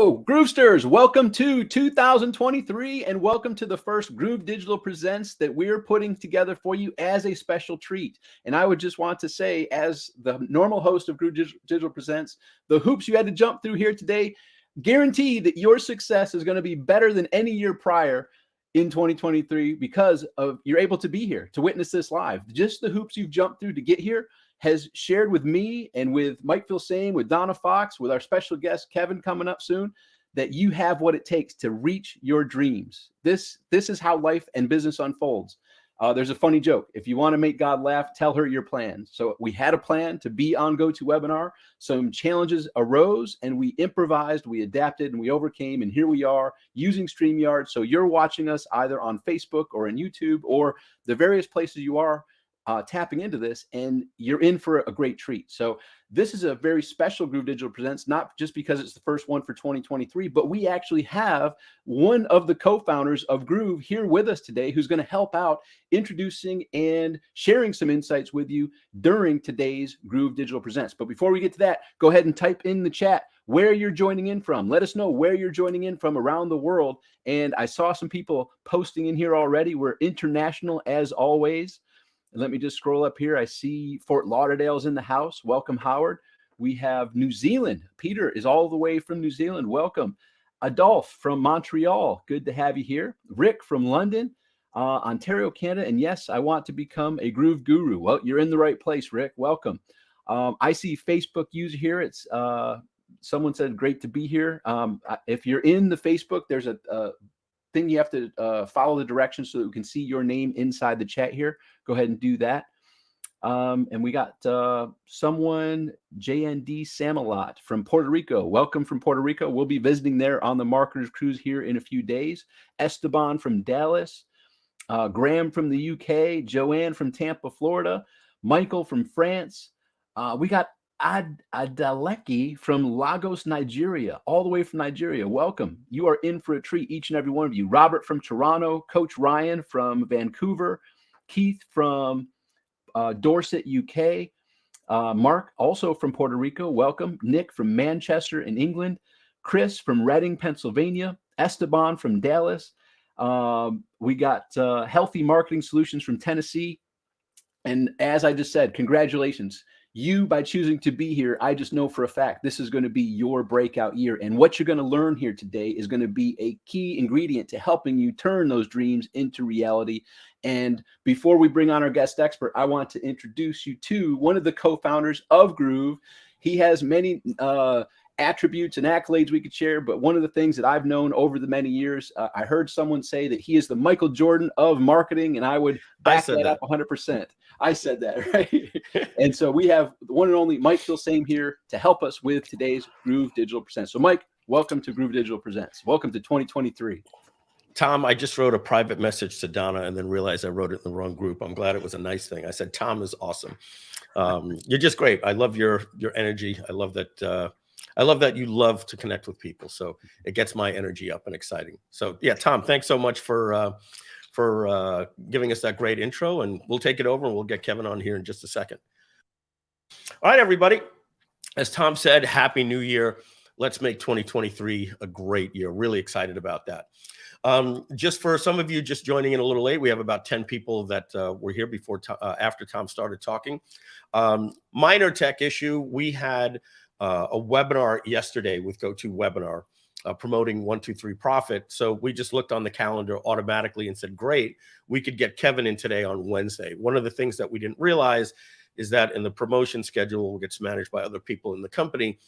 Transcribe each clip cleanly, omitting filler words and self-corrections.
Hello, Groovesters. Welcome to 2023 and welcome to the first Groove Digital Presents that we're putting together for you as a special treat. And I would just want to say, as the normal host of Groove Digital Presents, the hoops you had to jump through here today guarantee that your success is going to be better than any year prior in 2023 because of you're able to be here to witness this live. Just the hoops you've jumped through to get here has shared with me and with Mike Filsaime, with Donna Fox, with our special guest Kevin coming up soon, that you have what it takes to reach your dreams. This is how life and business unfolds. There's a funny joke. If you want to make God laugh, tell her your plan. So we had a plan to be on GoToWebinar. Some challenges arose and we improvised, we adapted, and we overcame. And here we are using StreamYard. So you're watching us either on Facebook or on YouTube or the various places you are tapping into this, and you're in for a great treat. So this is a very special Groove Digital Presents, not just because it's the first one for 2023, but we actually have one of the co-founders of Groove here with us today who's going to help out introducing and sharing some insights with you during today's Groove Digital Presents. But before we get to that, go ahead and type in the chat where you're joining in from. Let us know where you're joining in from around the world. And I saw some people posting in here already. We're international as always. And let me just scroll up here. I see Fort Lauderdale's in the house. Welcome, Howard. We have New Zealand. Peter is all the way from New Zealand. Welcome. Adolphe from Montreal. Good to have you here. Rick from London, Ontario, Canada. And yes, I want to become a Groove Guru. Well, you're in the right place, Rick. Welcome. I see Facebook user here. It's someone said, great to be here. If you're in the Facebook, there's a thing you have to follow the directions so that we can see your name inside the chat here. Go ahead and do that. And we got someone, JND Samalot from Puerto Rico. Welcome from Puerto Rico. We'll be visiting there on the Marketers Cruise here in a few days. Esteban from Dallas, Graham from the UK, Joanne from Tampa, Florida, Michael from France. We got Adaleki from Lagos, Nigeria, all the way from Nigeria. Welcome. You are in for a treat, each and every one of you. Robert from Toronto, Coach Ryan from Vancouver, Keith from Dorset, UK, Mark also from Puerto Rico. Welcome. Nick from Manchester in England, Chris from Reading, Pennsylvania, Esteban from Dallas. We got Healthy Marketing Solutions from Tennessee. And as I just said, congratulations. You, by choosing to be here, I just know for a fact this is going to be your breakout year. And what you're going to learn here today is going to be a key ingredient to helping you turn those dreams into reality. And before we bring on our guest expert, I want to introduce you to one of the co-founders of Groove. He has many attributes and accolades we could share, but one of the things that I've known over the many years, I heard someone say that he is the Michael Jordan of marketing, and I would back that up 100%. I said that, right? And so we have the one and only Mike Filsaime here to help us with today's Groove Digital Presents. So Mike, welcome to Groove Digital Presents. Welcome to 2023. Tom, I just wrote a private message to Donna and then realized I wrote it in the wrong group. I'm glad it was a nice thing. I said, Tom is awesome. You're just great. I love your energy. I love that you love to connect with people. So it gets my energy up and exciting. So yeah, Tom, thanks so much for giving us that great intro, and we'll take it over and we'll get Kevin on here in just a second. All right, everybody. As Tom said, Happy New Year. Let's make 2023 a great year. Really excited about that. Just for some of you just joining in a little late, we have about 10 people that were here before after Tom started talking. Minor tech issue. We had a webinar yesterday with GoToWebinar promoting 123 Profit. So we just looked on the calendar automatically and said, great, we could get Kevin in today on Wednesday. One of the things that we didn't realize is that in the promotion schedule, which gets managed by other people in the company,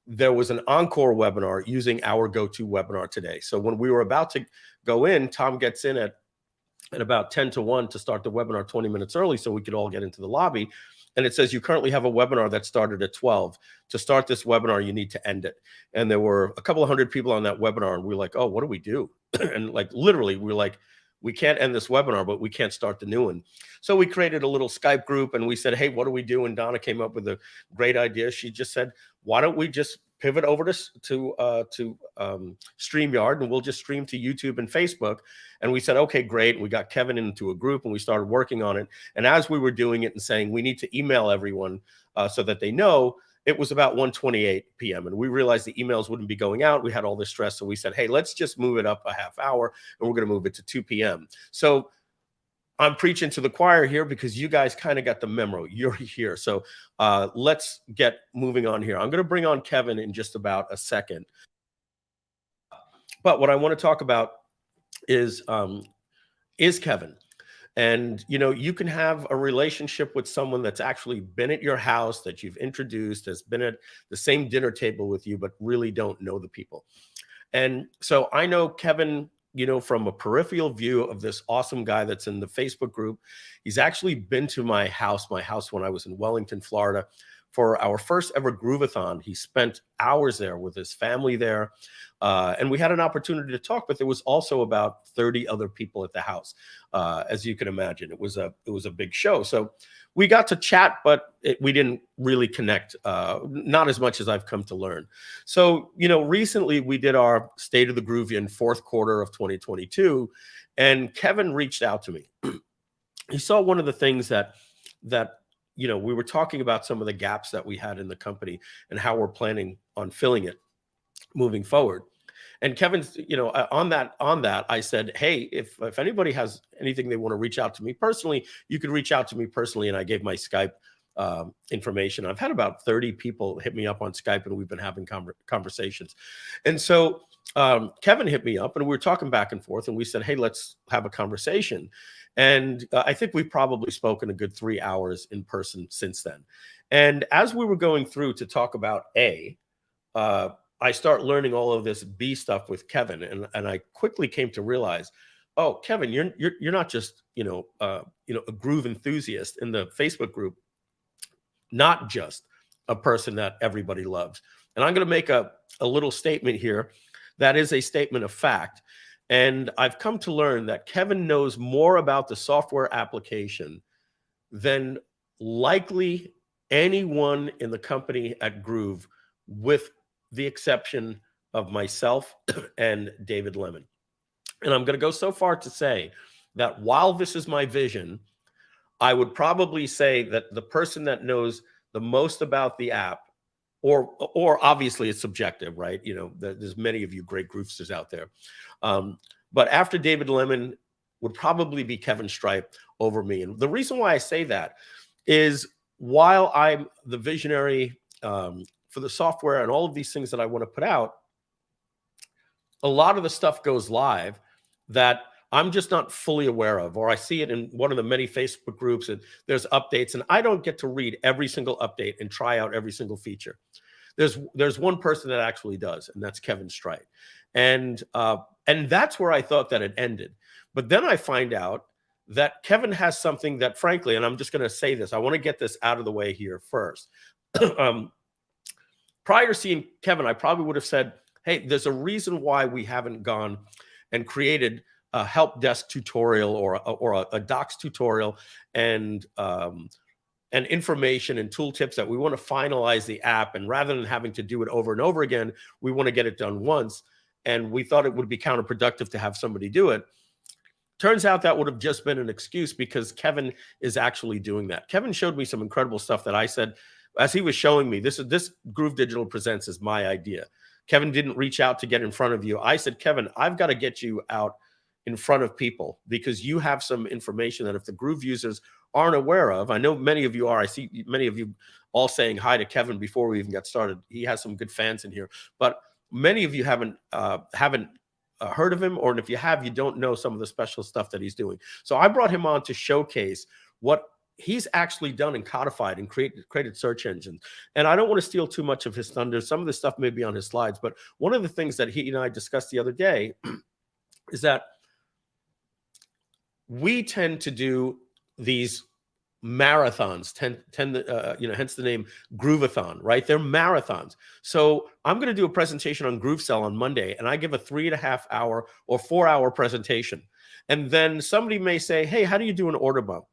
there was an encore webinar using our GoToWebinar today. So when we were about to go in, Tom gets in at about 10 to 1 to start the webinar 20 minutes early so we could all get into the lobby. And it says, you currently have a webinar that started at 12. To start this webinar, you need to end it. And there were a couple of hundred people on that webinar. And we were like, oh, what do we do? And like, literally, we were like, we can't end this webinar, but we can't start the new one. So we created a little Skype group and we said, hey, what do we do? And Donna came up with a great idea. She just said, why don't we just pivot over to StreamYard and we'll just stream to YouTube and Facebook. And we said, okay, great. We got Kevin into a group and we started working on it. And as we were doing it and saying, we need to email everyone so that they know, it was about 1:28 p.m. and we realized the emails wouldn't be going out. We had all this stress. So we said, hey, let's just move it up a half hour and we're going to move it to 2 p.m. So I'm preaching to the choir here because you guys kind of got the memo. You're here. So let's get moving on here. I'm going to bring on Kevin in just about a second. But what I want to talk about is Kevin. And, you know, you can have a relationship with someone that's actually been at your house, that you've introduced, has been at the same dinner table with you, but really don't know the people. And so I know Kevin, you know, from a peripheral view of this awesome guy that's in the Facebook group. He's actually been to my house when I was in Wellington, Florida, for our first ever Groovathon. He spent hours there with his family there. And we had an opportunity to talk, but there was also about 30 other people at the house. As you can imagine, it was a big show. So we got to chat, but we didn't really connect, not as much as I've come to learn. So, you know, recently we did our State of the Groovian fourth quarter of 2022, and Kevin reached out to me. He saw one of the things that you know, we were talking about some of the gaps that we had in the company and how we're planning on filling it moving forward. And Kevin's, you know, on that, I said, hey, if anybody has anything they want to reach out to me personally, you can reach out to me personally. And I gave my Skype information. I've had about 30 people hit me up on Skype, and we've been having conversations. And so Kevin hit me up, and we were talking back and forth, and we said, hey, let's have a conversation. And I think we've probably spoken a good 3 hours in person since then. And as we were going through to talk about I start learning all of this B stuff with Kevin, and I quickly came to realize, oh, Kevin, you're not just a groove enthusiast in the Facebook group, not just a person that everybody loves. And I'm going to make a little statement here that is a statement of fact. And I've come to learn that Kevin knows more about the software application than likely anyone in the company at Groove, with the exception of myself and David Lemon. And I'm going to go so far to say that while this is my vision, I would probably say that the person that knows the most about the app, or obviously it's subjective, right? You know, there's many of you great groovesters out there. But after David Lemon would probably be Kevin Strite over me. And the reason why I say that is, while I'm the visionary for the software and all of these things that I want to put out, a lot of the stuff goes live that I'm just not fully aware of, or I see it in one of the many Facebook groups and there's updates, and I don't get to read every single update and try out every single feature. There's one person that actually does, and that's Kevin Strite. And that's where I thought that it ended. But then I find out that Kevin has something that, frankly, and I'm just going to say this, I want to get this out of the way here first. Prior to seeing Kevin, I probably would have said, hey, there's a reason why we haven't gone and created a help desk tutorial or a docs tutorial and information and tooltips that we want to finalize the app. And rather than having to do it over and over again, we want to get it done once. And we thought it would be counterproductive to have somebody do it. Turns out that would have just been an excuse, because Kevin is actually doing that. Kevin showed me some incredible stuff that I said, as he was showing me, this Groove Digital Presents is my idea. Kevin didn't reach out to get in front of you. I said, Kevin, I've got to get you out in front of people, because you have some information that if the Groove users aren't aware of, I know many of you are. I see many of you all saying hi to Kevin before we even got started. He has some good fans in here, but many of you haven't heard of him, or if you have, you don't know some of the special stuff that he's doing. So I brought him on to showcase what he's actually done and codified and created search engines. And I don't want to steal too much of his thunder. Some of the stuff may be on his slides, but one of the things that he and I discussed the other day is that we tend to do these marathons, hence the name Groovathon, right? They're marathons. So I'm going to do a presentation on GrooveCell on Monday, and I give a 3.5 hour or 4 hour presentation. And then somebody may say, hey, how do you do an order bump?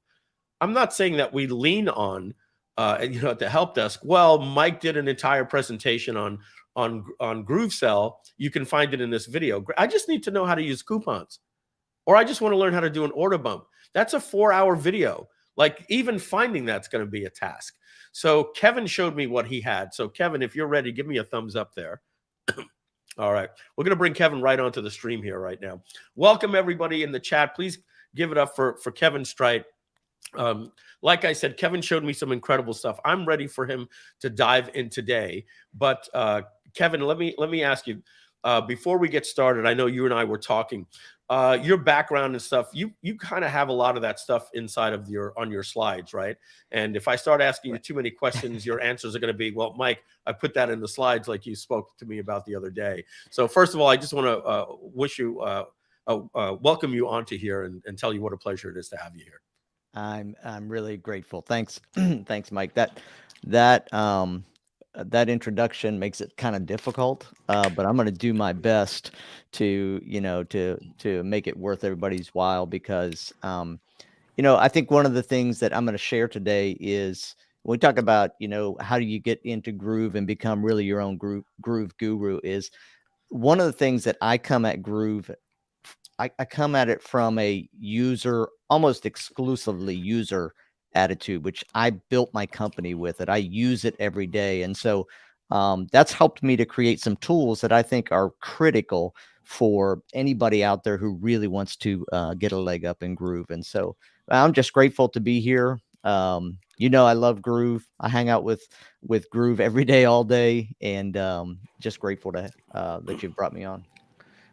I'm not saying that we lean on, at the help desk. Well, Mike did an entire presentation on GrooveCell. You can find it in this video. I just need to know how to use coupons, or I just want to learn how to do an order bump. That's a 4 hour video. Like, even finding that's going to be a task. So Kevin showed me what he had. So Kevin, if you're ready, give me a thumbs up there. All right. We're going to bring Kevin right onto the stream here right now. Welcome everybody in the chat. Please give it up for Kevin Strite. Like I said, Kevin showed me some incredible stuff. I'm ready for him to dive in today. But Kevin, let me ask you, before we get started, I know you and I were talking, your background and stuff, you kind of have a lot of that stuff inside of on your slides, right? And if I start asking you too many questions, your answers are going to be, well, Mike, I put that in the slides like you spoke to me about the other day. So first of all, I just want to wish you, welcome you onto here and tell you what a pleasure it is to have you here. I'm really grateful. Thanks. Thanks, Mike. That introduction makes it kind of difficult, but I'm going to do my best to, to make it worth everybody's while, because, I think one of the things that I'm going to share today is when we talk about, how do you get into Groove and become really your own Groove guru, is one of the things that I come at Groove. I come at it from a almost exclusively user attitude, which I built my company with it. I use it every day. And so that's helped me to create some tools that I think are critical for anybody out there who really wants to get a leg up in Groove. And so I'm just grateful to be here. I love Groove. I hang out with Groove every day, all day, and just grateful to that you've brought me on.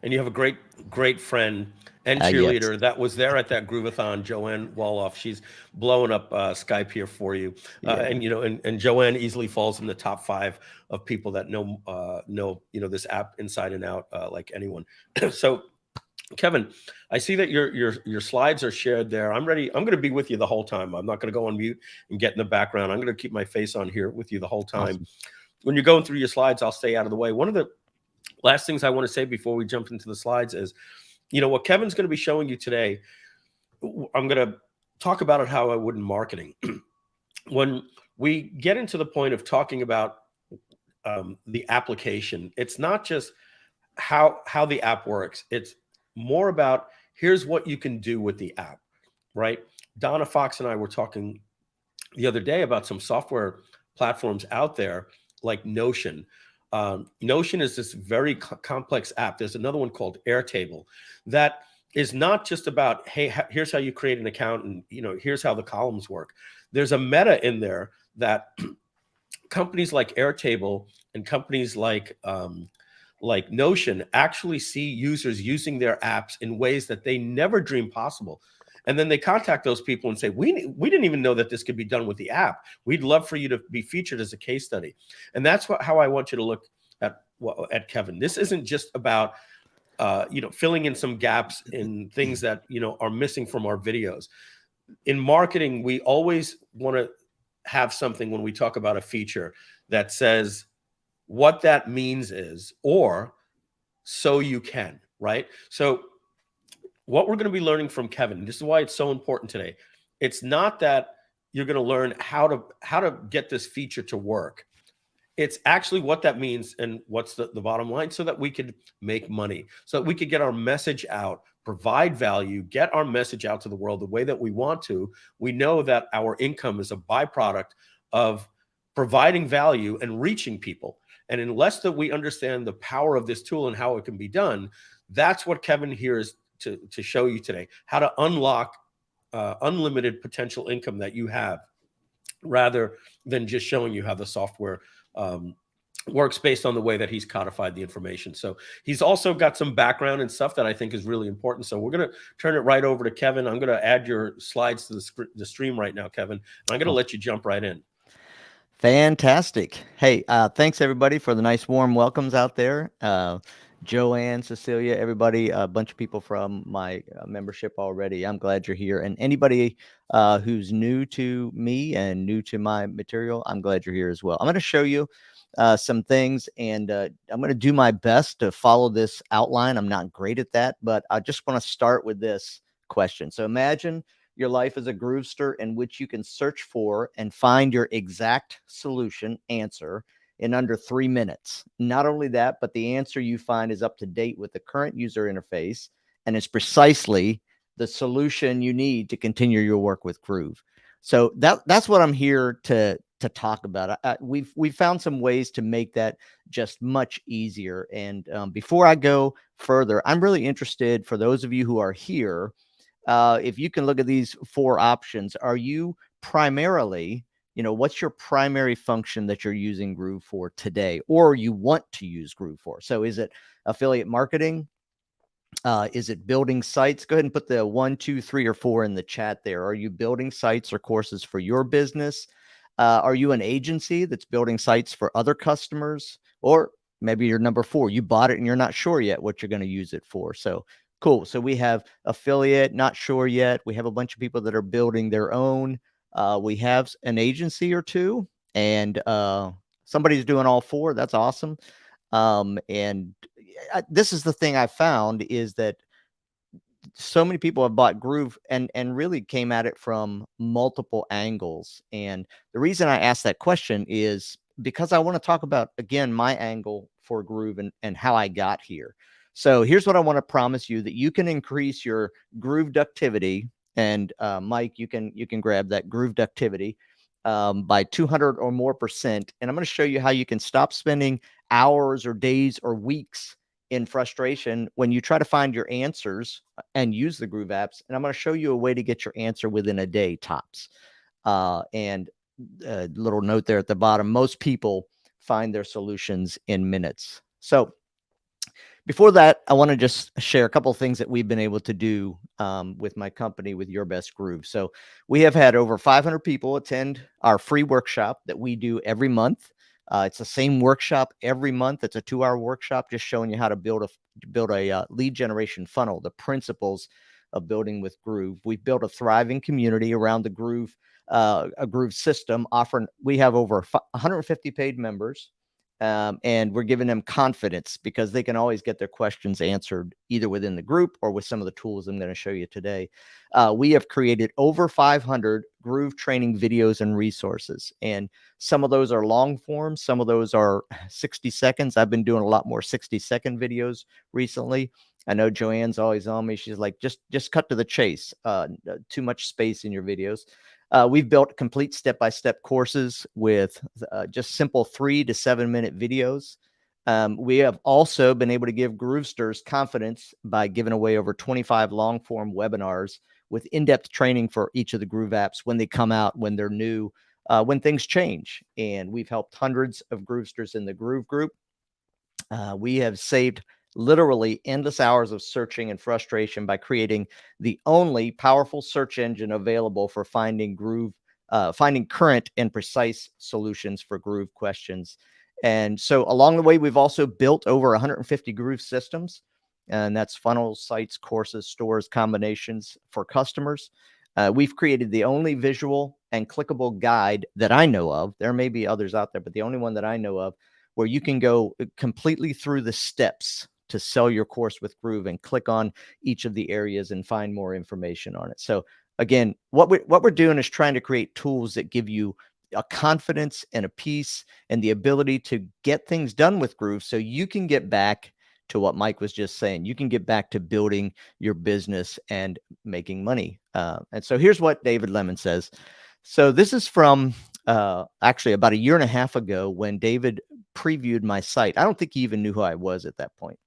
And you have a great friend and cheerleader that was there at that Groovathon, Joanne Woloff. She's blowing up Skype here for you. And Joanne easily falls in the top 5 of people that know this app inside and out like anyone. So Kevin, I see that your slides are shared there. I'm ready. I'm going to be with you the whole time. I'm not going to go on mute and get in the background. I'm going to keep my face on here with you the whole time. Awesome. When you're going through your slides, I'll stay out of the way. One of the last things I want to say before we jump into the slides is, what Kevin's going to be showing you today, I'm going to talk about it how I would in marketing. When we get into the point of talking about the application, it's not just how the app works. It's more about here's what you can do with the app, right? Donna Fox and I were talking the other day about some software platforms out there like Notion. Notion is this very complex app. There's another one called Airtable that is not just about, hey, here's how you create an account and here's how the columns work. There's a meta in there that companies like Airtable and companies like Notion actually see users using their apps in ways that they never dreamed possible. And then they contact those people and say, we didn't even know that this could be done with the app. We'd love for you to be featured as a case study. And that's how I want you to look at Kevin. This isn't just about, filling in some gaps in things that, are missing from our videos. In marketing, we always want to have something when we talk about a feature that says what that means is, or so you can, right? So what we're going to be learning from Kevin, this is why it's so important today. It's not that you're going to learn how to get this feature to work. It's actually what that means and what's the bottom line, so that we could make money, so that we could get our message out, provide value, get our message out to the world the way that we want to. We know that our income is a byproduct of providing value and reaching people. And unless that we understand the power of this tool and how it can be done, that's what Kevin here is to show you today, how to unlock unlimited potential income that you have, rather than just showing you how the software works based on the way that he's codified the information. So he's also got some background and stuff that I think is really important. So we're going to turn it right over to Kevin. I'm going to add your slides to the stream right now, Kevin. And I'm going to let you jump right in. Fantastic. Hey, thanks everybody for the nice warm welcomes out there. Joanne, Cecilia, everybody, a bunch of people from my membership already. I'm glad you're here. And anybody who's new to me and new to my material, I'm glad you're here as well. I'm going to show you some things, and I'm going to do my best to follow this outline. I'm not great at that, but I just want to start with this question. So imagine your life is a Groovester in which you can search for and find your exact solution answer in under 3 minutes. Not only that, but the answer you find is up to date with the current user interface, and it's precisely the solution you need to continue your work with Groove. So that's what I'm here to talk about. We've found some ways to make that just much easier. And before I go further, I'm really interested, for those of you who are here, if you can look at these 4 options. Are you primarily, what's your primary function that you're using Groove for today, or you want to use Groove for? So is it affiliate marketing? Is it building sites? Go ahead and put the 1, 2, 3, or 4 in the chat there. Are you building sites or courses for your business? Are you an agency that's building sites for other customers? Or maybe you're number 4. You bought it and you're not sure yet what you're going to use it for. So cool. So we have affiliate, not sure yet. We have a bunch of people that are building their own. We have an agency or 2, and somebody's doing all 4. That's awesome. And this is the thing I found, is that so many people have bought Groove and really came at it from multiple angles. And the reason I asked that question is because I want to talk about, again, my angle for Groove and how I got here. So here's what I want to promise you, that you can increase your Groove ductivity. And Mike, you can grab that Groove ductivity by 200 or more %. And I'm going to show you how you can stop spending hours or days or weeks in frustration when you try to find your answers and use the Groove apps. And I'm going to show you a way to get your answer within a day tops. And a little note there at the bottom, most people find their solutions in minutes. So before that, I want to just share a couple of things that we've been able to do with my company, with Your Best Groove. So we have had over 500 people attend our free workshop that we do every month. It's the same workshop every month. It's a 2-hour workshop just showing you how to build a lead generation funnel, the principles of building with Groove. We've built a thriving community around the Groove, a Groove system. We have over 150 paid members. And we're giving them confidence because they can always get their questions answered either within the group or with some of the tools I'm going to show you today. We have created over 500 Groove training videos and resources. And some of those are long form. Some of those are 60 seconds. I've been doing a lot more 60-second videos recently. I know Joanne's always on me. She's like, just cut to the chase. Too much space in your videos. We've built complete step-by-step courses with just simple 3 to 7 minute videos. We have also been able to give Groovesters confidence by giving away over 25 long-form webinars with in-depth training for each of the Groove apps when they come out, when they're new, when things change. And we've helped hundreds of Groovesters in the Groove group. We have saved literally endless hours of searching and frustration by creating the only powerful search engine available for finding current and precise solutions for Groove questions. And so along the way, we've also built over 150 Groove systems, and that's funnels, sites, courses, stores, combinations for customers. We've created the only visual and clickable guide that I know of. There may be others out there, but the only one that I know of where you can go completely through the steps to sell your course with Groove and click on each of the areas and find more information on it. So again, what we're doing is trying to create tools that give you a confidence and a peace and the ability to get things done with Groove so you can get back to what Mike was just saying. You can get back to building your business and making money. And so here's what David Lemon says. So this is from actually about 1.5 years ago when David previewed my site. I don't think he even knew who I was at that point,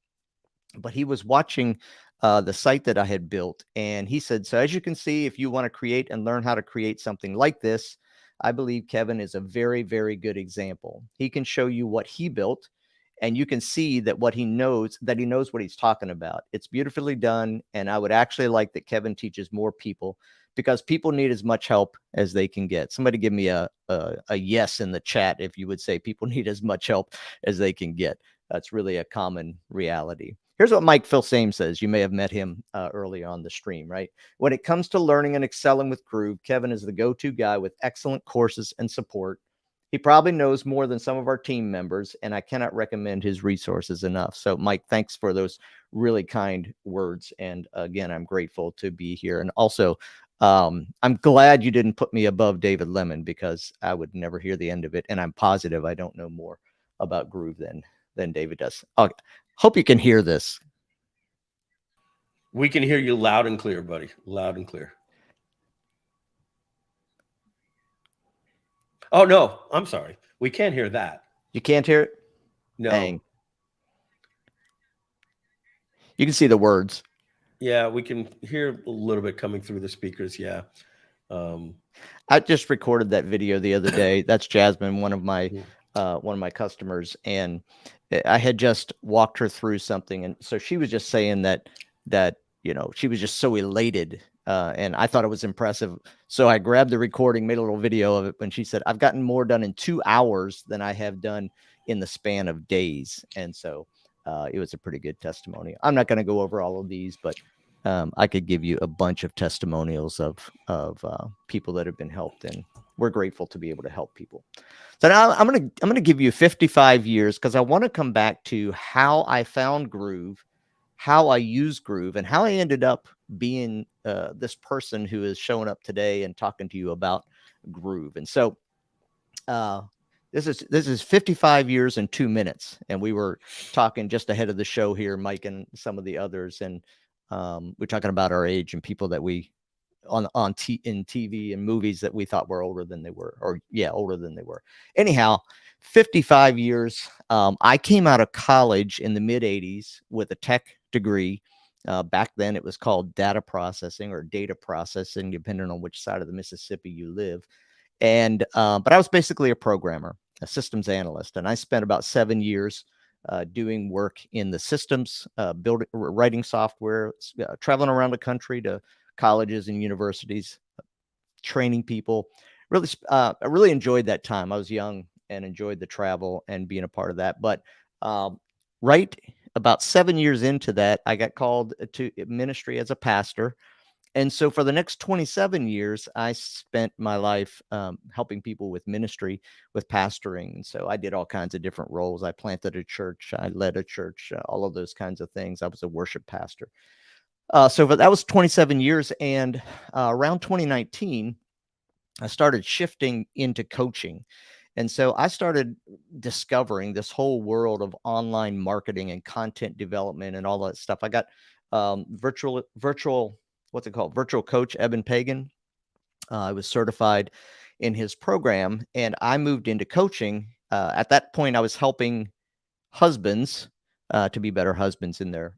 but he was watching the site that I had built. And he said, so as you can see, if you want to create and learn how to create something like this, I believe Kevin is a very, very good example. He can show you what he built, and you can see that he knows what he's talking about. It's beautifully done. And I would actually like that Kevin teaches more people, because people need as much help as they can get. Somebody give me a yes in the chat if you would say people need as much help as they can get. That's really a common reality. Here's what Mike Filsaime says. You may have met him earlier on the stream, right? When it comes to learning and excelling with Groove, Kevin is the go-to guy with excellent courses and support. He probably knows more than some of our team members, and I cannot recommend his resources enough. So, Mike, thanks for those really kind words. And again, I'm grateful to be here. And also, I'm glad you didn't put me above David Lemon, because I would never hear the end of it. And I'm positive I don't know more about Groove than David does. Okay. Hope you can hear this. We can hear you loud and clear, buddy. Loud and clear. Oh, no, I'm sorry. We can't hear that. You can't hear it? No. Dang. You can see the words. Yeah, we can hear a little bit coming through the speakers. Yeah. I just recorded that video the other day. That's Jasmine, one of my customers, and I had just walked her through something, and so she was just saying that she was just so elated, and I thought it was impressive. So I grabbed the recording, made a little video of it, and she said, "I've gotten more done in 2 hours than I have done in the span of days," and so it was a pretty good testimony. I'm not going to go over all of these, but I could give you a bunch of testimonials of people that have been helped, and we're grateful to be able to help people. So now I'm gonna give you 55 years, because I want to come back to how I found Groove, how I use Groove, and how I ended up being this person who is showing up today and talking to you about Groove. And so this is 55 years and 2 minutes, and we were talking just ahead of the show here, Mike and some of the others, and we're talking about our age and people that we in TV and movies that we thought were older than they were, or older than they were. Anyhow, 55 years. I came out of college in the mid 80s with a tech degree. Back then it was called data processing or data processing, depending on which side of the Mississippi you live. And but I was basically a programmer, a systems analyst, and I spent about 7 years doing work in the systems, writing software, traveling around the country to colleges and universities, training people. Really, I really enjoyed that time. I was young and enjoyed the travel and being a part of that. But right about 7 years into that, I got called to ministry as a pastor. And so for the next 27 years, I spent my life helping people with ministry, with pastoring. And so I did all kinds of different roles. I planted a church, I led a church, all of those kinds of things. I was a worship pastor. So that was 27 years. And around 2019, I started shifting into coaching. And so I started discovering this whole world of online marketing and content development and all that stuff. I got virtual what's it called? Virtual coach, Eben Pagan. I was certified in his program, and I moved into coaching. At that point, I was helping husbands to be better husbands in their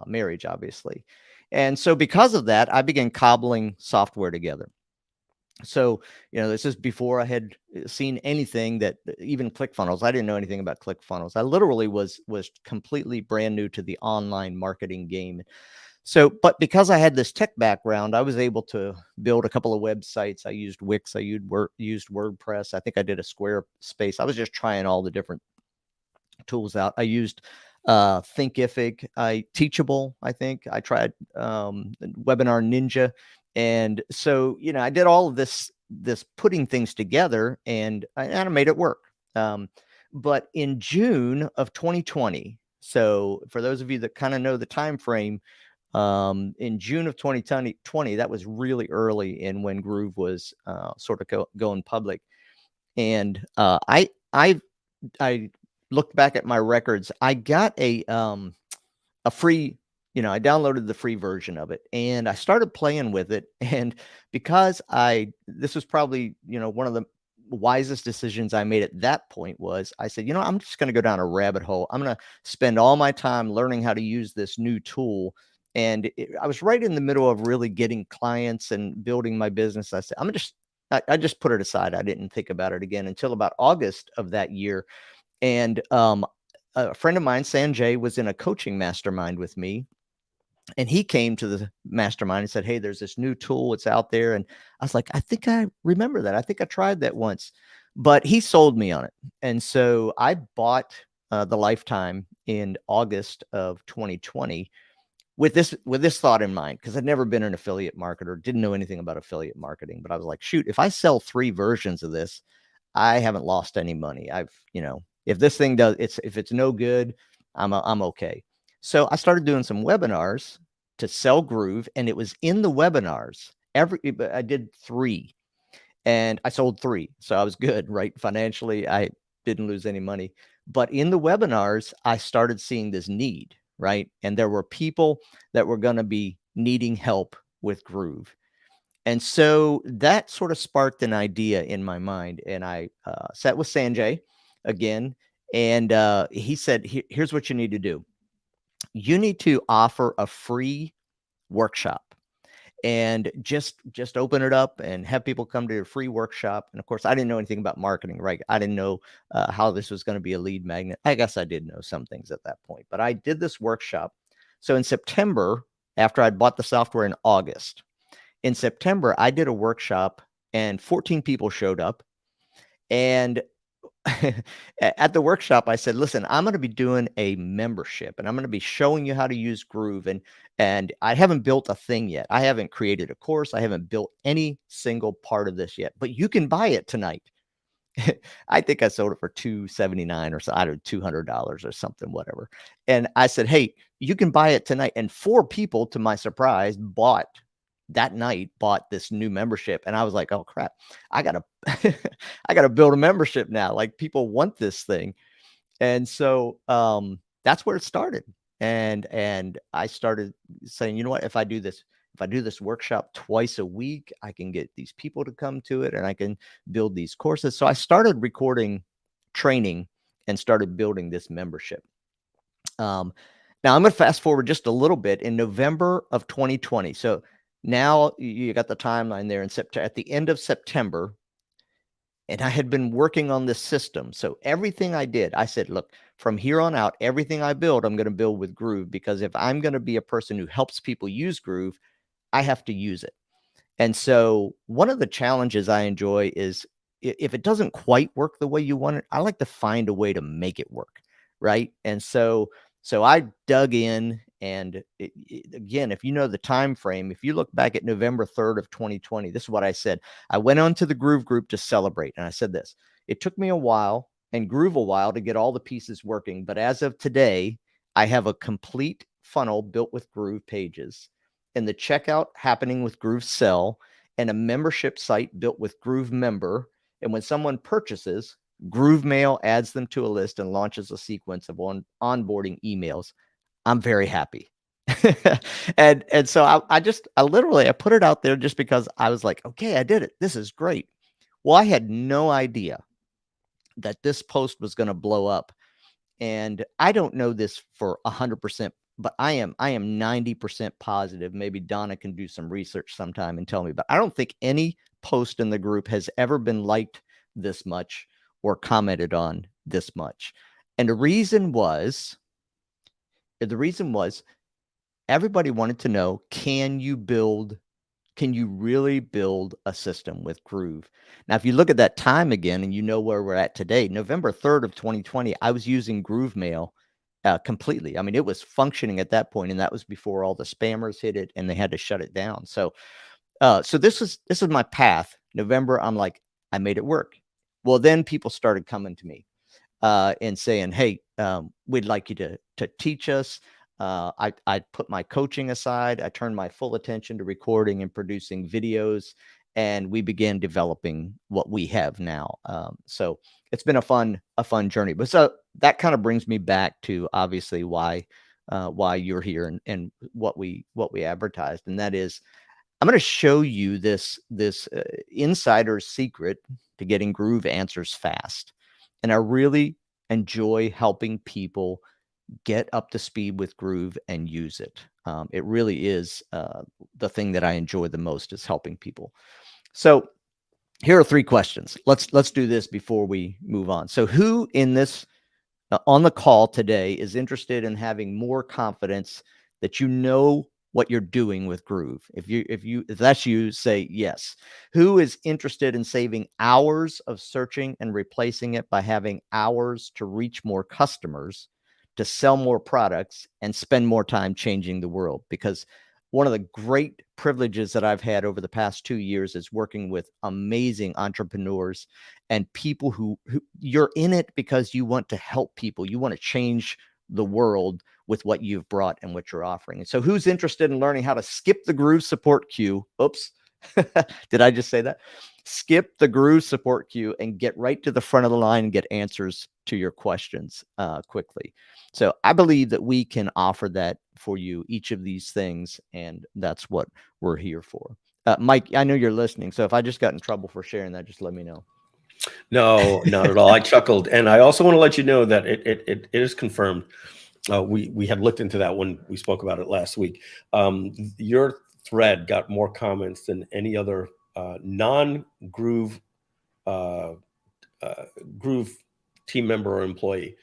marriage, obviously. And so because of that, I began cobbling software together. So, this is before I had seen anything that even ClickFunnels. I didn't know anything about ClickFunnels. I literally was completely brand new to the online marketing game. So, but because I had this tech background, I was able to build a couple of websites. I used Wix. I used WordPress. I think I did a Squarespace. I was just trying all the different tools out. I used Thinkific, Teachable. I think I tried Webinar Ninja. And so, I did all of this putting things together, and I made it work. But in June of 2020, so for those of you that kind of know the time frame, in June of 2020, that was really early in when Groove was sort of going public. And I looked back at my records. I got a free, I downloaded the free version of it, and I started playing with it. And because this was probably, one of the wisest decisions I made at that point was I said, I'm just going to go down a rabbit hole. I'm going to spend all my time learning how to use this new tool. And I was right in the middle of really getting clients and building my business. I said, I just put it aside. I didn't think about it again until about August of that year. And a friend of mine, Sanjay, was in a coaching mastermind with me. And he came to the mastermind and said, "Hey, there's this new tool. It's out there." And I was like, "I think I remember that. I think I tried that once." But he sold me on it. And so I bought the Lifetime in August of 2020 with this thought in mind, because I'd never been an affiliate marketer, didn't know anything about affiliate marketing. But I was like, shoot, if I sell 3 versions of this, I haven't lost any money. If this thing if it's no good, I'm okay. So I started doing some webinars to sell Groove, and it was in the webinars. I did 3, and I sold 3, so I was good, right? Financially, I didn't lose any money. But in the webinars, I started seeing this need, right? And there were people that were going to be needing help with Groove. And so that sort of sparked an idea in my mind. And I sat with Sanjay again, and he said, here's what you need to do. You need to offer a free workshop, and just open it up and have people come to your free workshop. And of course, I didn't know anything about marketing, right? I didn't know how this was going to be a lead magnet. I guess I did know some things at that point, but I did this workshop. So in September, after I'd bought the software in August, in September, I did a workshop and 14 people showed up. And at the workshop, I said, listen, I'm going to be doing a membership, and I'm going to be showing you how to use Groove. And I haven't built a thing yet. I haven't created a course. I haven't built any single part of this yet, but you can buy it tonight. I think I sold it for $279 or so, I don't know, $200 or something, whatever. And I said, hey, you can buy it tonight. And 4 people, to my surprise, bought this new membership. And I was like, oh crap, I gotta I gotta build a membership now. Like, people want this thing. And so that's where it started. And I started saying, you know what, if I do this workshop twice a week, I can get these people to come to it, and I can build these courses. So I started recording training and started building this membership. Now I'm going to fast forward just a little bit. In November of 2020, so now you got the timeline there. In September, at the end of September, and I had been working on this system. So everything I did, I said, look, from here on out, everything I build, I'm going to build with Groove, because if I'm going to be a person who helps people use Groove, I have to use it. And so one of the challenges I enjoy is, if it doesn't quite work the way you want it, I like to find a way to make it work, right? And so I dug in, and again, if you know the time frame, if you look back at November 3rd of 2020, this is what I said. I went on to the Groove group to celebrate, and I said this: it took me a while and Groove a while to get all the pieces working, but as of today, I have a complete funnel built with Groove pages, and the checkout happening with Groove Sell, and a membership site built with Groove Member. And when someone purchases, Groove Mail adds them to a list and launches a sequence of onboarding emails. I'm very happy. and so I literally put it out there just because I was like, okay, I did it. This is great. Well, I had no idea that this post was going to blow up. And I don't know this for 100%, but I am 90% positive. Maybe Donna can do some research sometime and tell me, but I don't think any post in the group has ever been liked this much or commented on this much. And the reason was everybody wanted to know, can you really build a system with Groove? Now, if you look at that time again, and you know where we're at today, November 3rd of 2020, I was using Groove Mail completely. I mean, it was functioning at that point, and that was before all the spammers hit it and they had to shut it down. So this is my path. November, I'm like, I made it work. Well, then people started coming to me and saying, hey, we'd like you to teach us. I put my coaching aside. I turned my full attention to recording and producing videos, and we began developing what we have now. So it's been a fun journey. But so that kind of brings me back to obviously why you're here and what we advertised, and that is, I'm going to show you this insider's secret to getting Groove answers fast. And I really enjoy helping people get up to speed with Groove and use it. It really is the thing that I enjoy the most, is helping people. So here are 3 questions. Let's do this before we move on. So who in this on the call today is interested in having more confidence that you know what you're doing with Groove? If that's you, say yes. Who is interested in saving hours of searching and replacing it by having hours to reach more customers, to sell more products, and spend more time changing the world? Because one of the great privileges that I've had over the past 2 years is working with amazing entrepreneurs and people who you're in it because you want to help people. You want to change the world with what you've brought and what you're offering. And so who's interested in learning how to skip the Groove support queue? Oops. Did I just say that? Skip the Groove support queue and get right to the front of the line and get answers to your questions quickly. So I believe that we can offer that for you, each of these things, and that's what we're here for. Mike, I know you're listening, so if I just got in trouble for sharing that, just let me know. No, not at all. I chuckled, and I also want to let you know that it is confirmed. We had looked into that when we spoke about it last week. Your thread got more comments than any other non-Groove Groove team member or employee.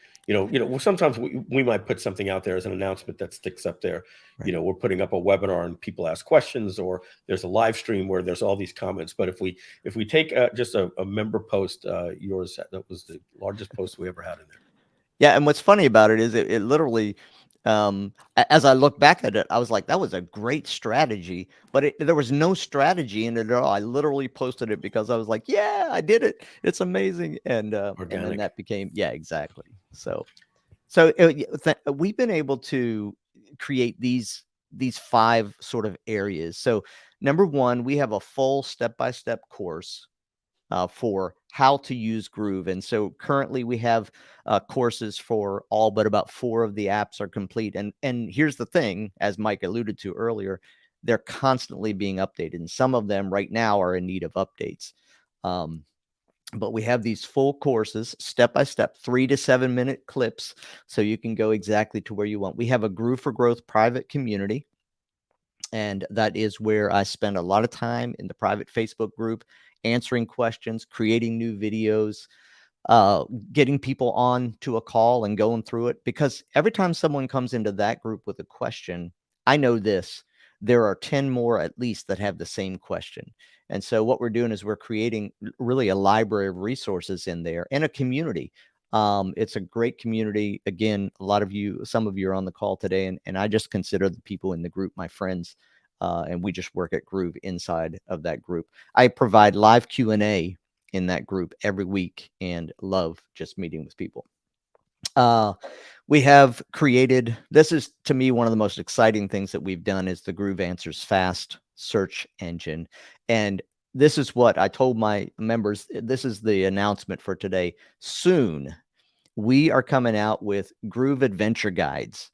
Sometimes we might put something out there as an announcement that sticks up there. Right. We're putting up a webinar and people ask questions, or there's a live stream where there's all these comments. But if we take just a member post, yours, that was the largest post we ever had in there. Yeah, and what's funny about it is it literally, as I look back at it, I was like, that was a great strategy, but there was no strategy in it at all. I literally posted it because I was like, yeah, I did it. It's amazing. And then that became, yeah, exactly. So we've been able to create these 5 sort of areas. So number 1, we have a full step-by-step course for how to use Groove. And so currently we have courses for all but about 4 of the apps are complete. And here's the thing, as Mike alluded to earlier, they're constantly being updated. And some of them right now are in need of updates. But we have these full courses, step-by-step, 3 to 7 minute clips, so you can go exactly to where you want. We have a Groove for Growth private community. And that is where I spend a lot of time in the private Facebook group, answering questions, creating new videos, getting people on to a call and going through it. Because every time someone comes into that group with a question, I know there are 10 more at least that have the same question. And so what we're doing is we're creating really a library of resources in there and a community. It's a great community. Again, some of you are on the call today, and I just consider the people in the group my friends, and we just work at Groove inside of that group. I provide live Q&A in that group every week and love just meeting with people. We have created, this is to me one of the most exciting things that we've done, is the Groove Answers Fast search engine. And this is what I told my members. This is the announcement for today. Soon, we are coming out with Groove Adventure Guides.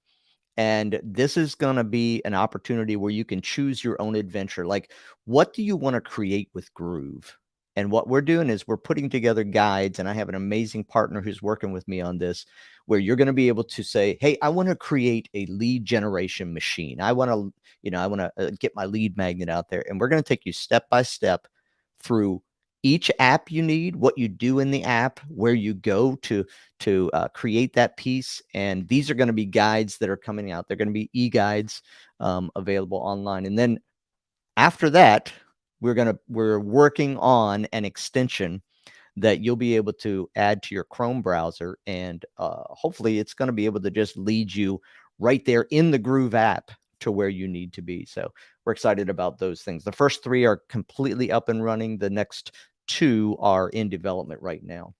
And this is going to be an opportunity where you can choose your own adventure. Like, what do you want to create with Groove? And what we're doing is we're putting together guides, and I have an amazing partner who's working with me on this, where you're going to be able to say, hey, I want to create a lead generation machine. I want to get my lead magnet out there. And we're going to take you step by step through each app you need, what you do in the app, where you go to create that piece. And these are going to be guides that are coming out. They're going to be e-guides available online. And then after that, we're working on an extension that you'll be able to add to your Chrome browser. And hopefully it's going to be able to just lead you right there in the Groove app to where you need to be. So we're excited about those things. The first 3 are completely up and running. The next 2 are in development right now.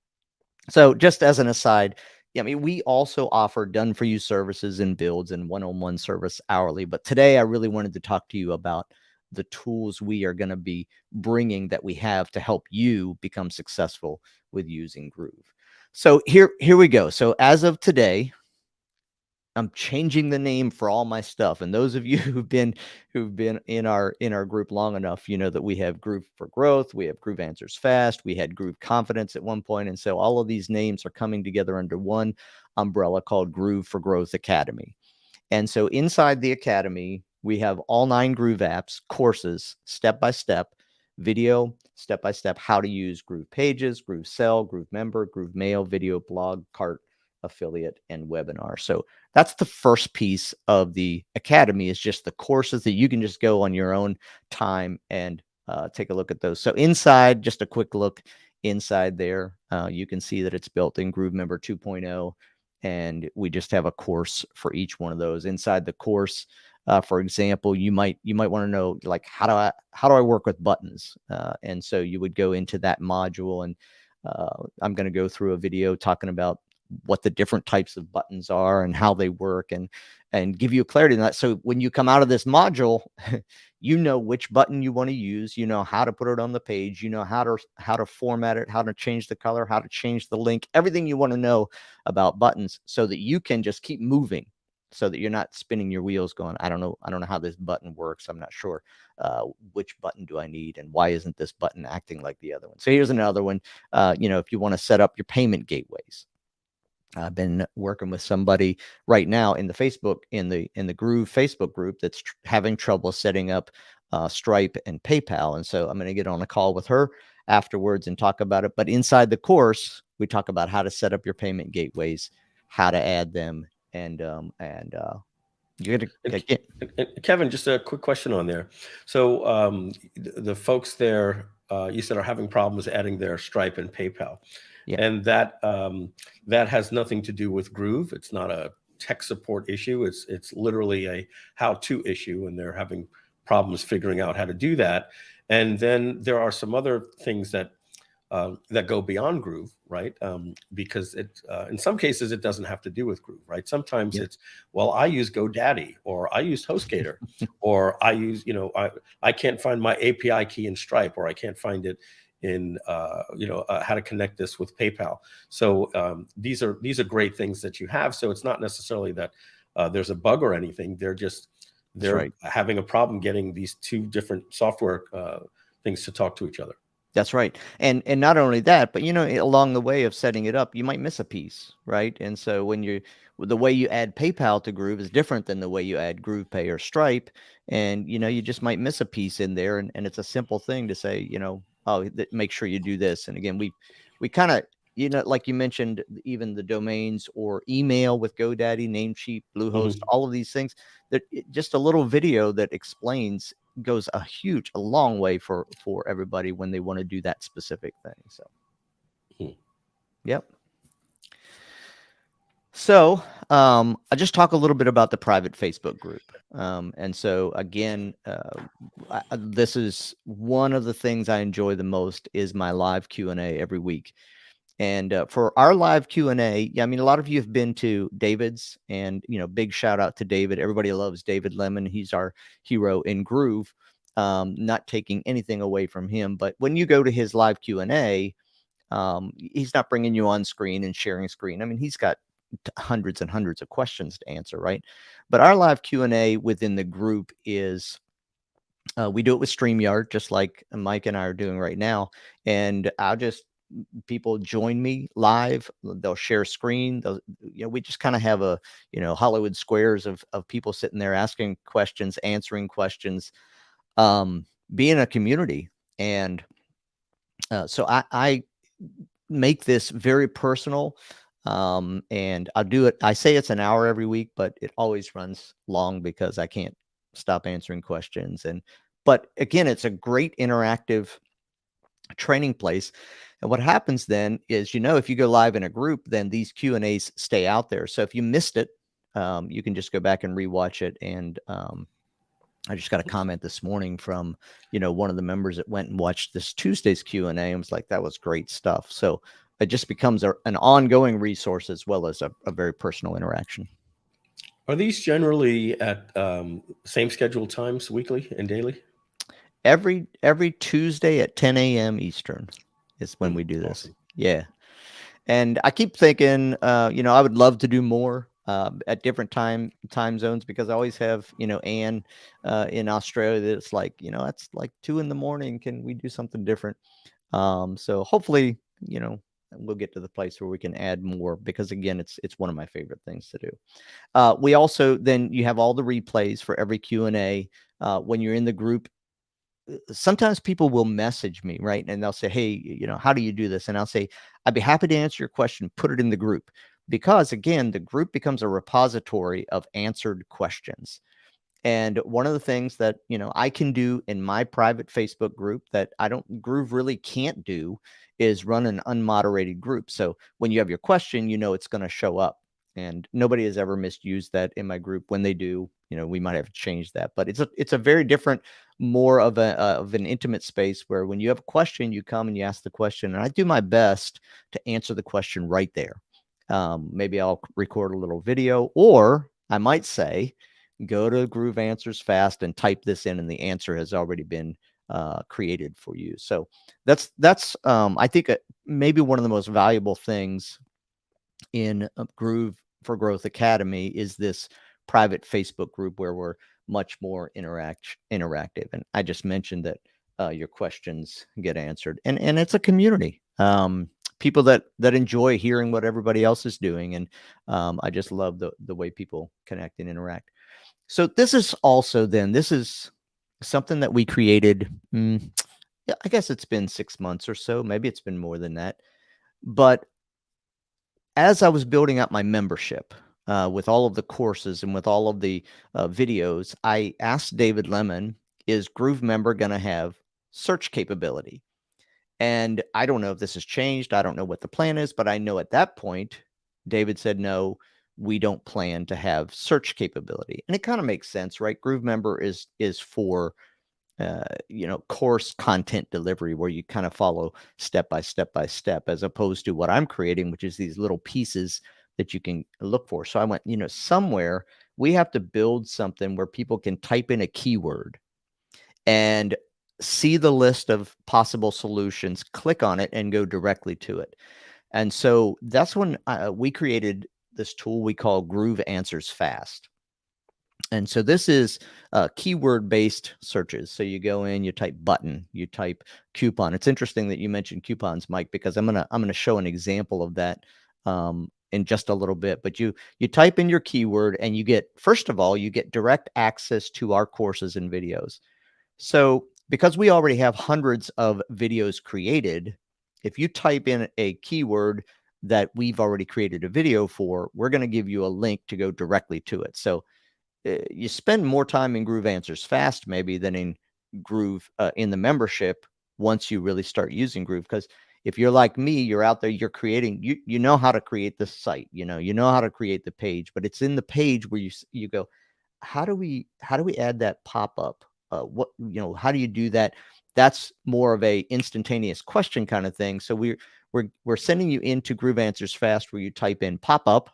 So just as an aside, I mean, we also offer done-for-you services and builds and one-on-one service hourly. But today I really wanted to talk to you about the tools we are going to be bringing that we have to help you become successful with using Groove. So here we go. So as of today, I'm changing the name for all my stuff. And those of you who've been in our group long enough, you know that we have Groove for Growth, we have Groove Answers Fast, we had Groove Confidence at one point. And so all of these names are coming together under one umbrella called Groove for Growth Academy. And so inside the Academy, we have all 9 Groove apps, courses, step-by-step, video, step-by-step, how to use Groove Pages, Groove Sell, Groove Member, Groove Mail, video, blog, cart, affiliate, and webinar. So that's the first piece of the Academy, is just the courses that you can just go on your own time and take a look at those. So inside, just a quick look inside there, you can see that it's built in Groove Member 2.0. And we just have a course for each one of those. Inside the course, for example, you might want to know, like, how do I work with buttons? And so you would go into that module, and I'm going to go through a video talking about what the different types of buttons are and how they work, and give you clarity on that. So when you come out of this module, you know which button you want to use, you know how to put it on the page, you know how to format it, how to change the color, how to change the link, everything you want to know about buttons, so that you can just keep moving. so that you're not spinning your wheels going, I don't know how this button works. I'm not sure which button do I need, and why isn't this button acting like the other one? So here's another one. If you want to set up your payment gateways, I've been working with somebody right now in the Groove Facebook group that's having trouble setting up Stripe and PayPal. And so I'm going to get on a call with her afterwards and talk about it. But inside the course, we talk about how to set up your payment gateways, how to add them, and you're going to Kevin, just a quick question on there. So the folks there, you said, are having problems adding their Stripe and PayPal. Yeah. And that has nothing to do with Groove. It's not a tech support issue. It's literally a how-to issue, and they're having problems figuring out how to do that. And then there are some other things that go beyond Groove, right? Because in some cases it doesn't have to do with Groove, right? Sometimes it's, well, I use GoDaddy, or I use HostGator, or I use, I can't find my API key in Stripe, or I can't find it in how to connect this with PayPal. So these are great things that you have. So it's not necessarily that there's a bug or anything. They're having a problem getting these two different software things to talk to each other. That's right. And not only that, but along the way of setting it up, you might miss a piece, right? And so the way you add PayPal to Groove is different than the way you add GroovePay or Stripe. And you just might miss a piece in there. And it's a simple thing to say, make sure you do this. And again, we kind of, like you mentioned, even the domains or email with GoDaddy, Namecheap, Bluehost, all of these things, that just a little video that explains goes a long way for everybody when they want to do that specific thing. So, Yep. So I just talk a little bit about the private Facebook group. And so again, this is one of the things I enjoy the most is my live Q&A every week. And for our live Q&A, I mean, a lot of you have been to David's, and, big shout out to David. Everybody loves David Lemon. He's our hero in Groove. Not taking anything away from him, but when you go to his live Q&A, he's not bringing you on screen and sharing screen. I mean, he's got hundreds and hundreds of questions to answer, right? But our live Q&A within the group is we do it with StreamYard, just like Mike and I are doing right now. And people join me live. They'll share screen. We just kind of have a Hollywood squares of people sitting there asking questions, answering questions, being a community. And so I make this very personal. And I'll do it. I say it's an hour every week, but it always runs long because I can't stop answering questions. But again, it's a great interactive training place. And what happens then is, if you go live in a group, then these Q&As stay out there. So if you missed it, you can just go back and rewatch it. And I just got a comment this morning from, one of the members that went and watched this Tuesday's Q&A and was like, that was great stuff. So it just becomes an ongoing resource as well as a very personal interaction. Are these generally at same scheduled times, weekly and daily? Every Tuesday at 10 a.m. Eastern is when we do this. Awesome. Yeah. And I keep thinking, I would love to do more at different time zones, because I always have, Anne in Australia that's like, it's like 2 a.m. Can we do something different? So hopefully, we'll get to the place where we can add more, because again, it's one of my favorite things to do. We also, then you have all the replays for every Q&A. When you're in the group, sometimes people will message me, right? And they'll say, hey, how do you do this? And I'll say, I'd be happy to answer your question. Put it in the group, because again, the group becomes a repository of answered questions. And one of the things that, I can do in my private Facebook group that Groove really can't do is run an unmoderated group. So when you have your question, it's going to show up, and nobody has ever misused that in my group. When they do, we might have to change that, but it's a very different, more of an intimate space where when you have a question, you come and you ask the question, and I do my best to answer the question right there. Maybe I'll record a little video, or I might say, go to Groove Answers Fast and type this in, and the answer has already been created for you. So that's I think maybe one of the most valuable things in Groove for Growth Academy is this private Facebook group where we're much more interactive. And I just mentioned that your questions get answered, and it's a community. People that enjoy hearing what everybody else is doing, and I just love the way people connect and interact. So this is something that we created. Yeah, I guess it's been 6 months or so. Maybe it's been more than that. But as I was building out my membership with all of the courses and with all of the videos, I asked David Lemon, is GrooveMember going to have search capability? And I don't know if this has changed. I don't know what the plan is, but I know at that point, David said, no, we don't plan to have search capability. And it kind of makes sense, right? GrooveMember is for course content delivery, where you kind of follow step by step by step, as opposed to what I'm creating, which is these little pieces that you can look for. So I went, somewhere we have to build something where people can type in a keyword and see the list of possible solutions, click on it, and go directly to it. And so that's when we created this tool we call Groove Answers Fast. And so this is keyword-based searches. So you go in, you type button, you type coupon. It's interesting that you mentioned coupons, Mike, because I'm gonna show an example of that in just a little bit. But you type in your keyword, and you get, first of all, you get direct access to our courses and videos. So because we already have hundreds of videos created, if you type in a keyword that we've already created a video for, we're going to give you a link to go directly to it. So you spend more time in Groove Answers Fast maybe than in Groove in the membership once you really start using Groove. Because if you're like me, you're out there, you're creating, you know how to create the site, you know how to create the page, but it's in the page where you go, how do we add that pop-up? How do you do that? That's more of a instantaneous question kind of thing. So we're sending you into Groove Answers Fast, where you type in pop-up,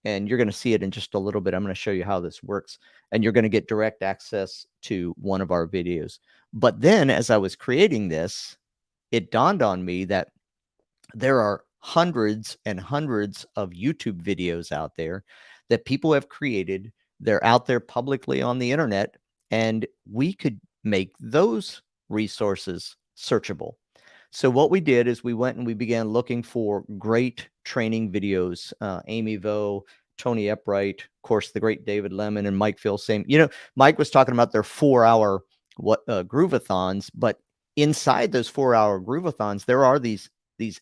and you're going to see it in just a little bit. I'm going to show you how this works, and you're going to get direct access to one of our videos. But then as I was creating this, it dawned on me that there are hundreds and hundreds of YouTube videos out there that people have created. They're out there publicly on the internet, and we could make those resources searchable. So what we did is we went and we began looking for great training videos. Amy Vo, Tony Upright, of course, the great David Lemon, and Mike Filsaime. Mike was talking about their 4-hour groovathons, but inside those 4-hour groovathons, there are these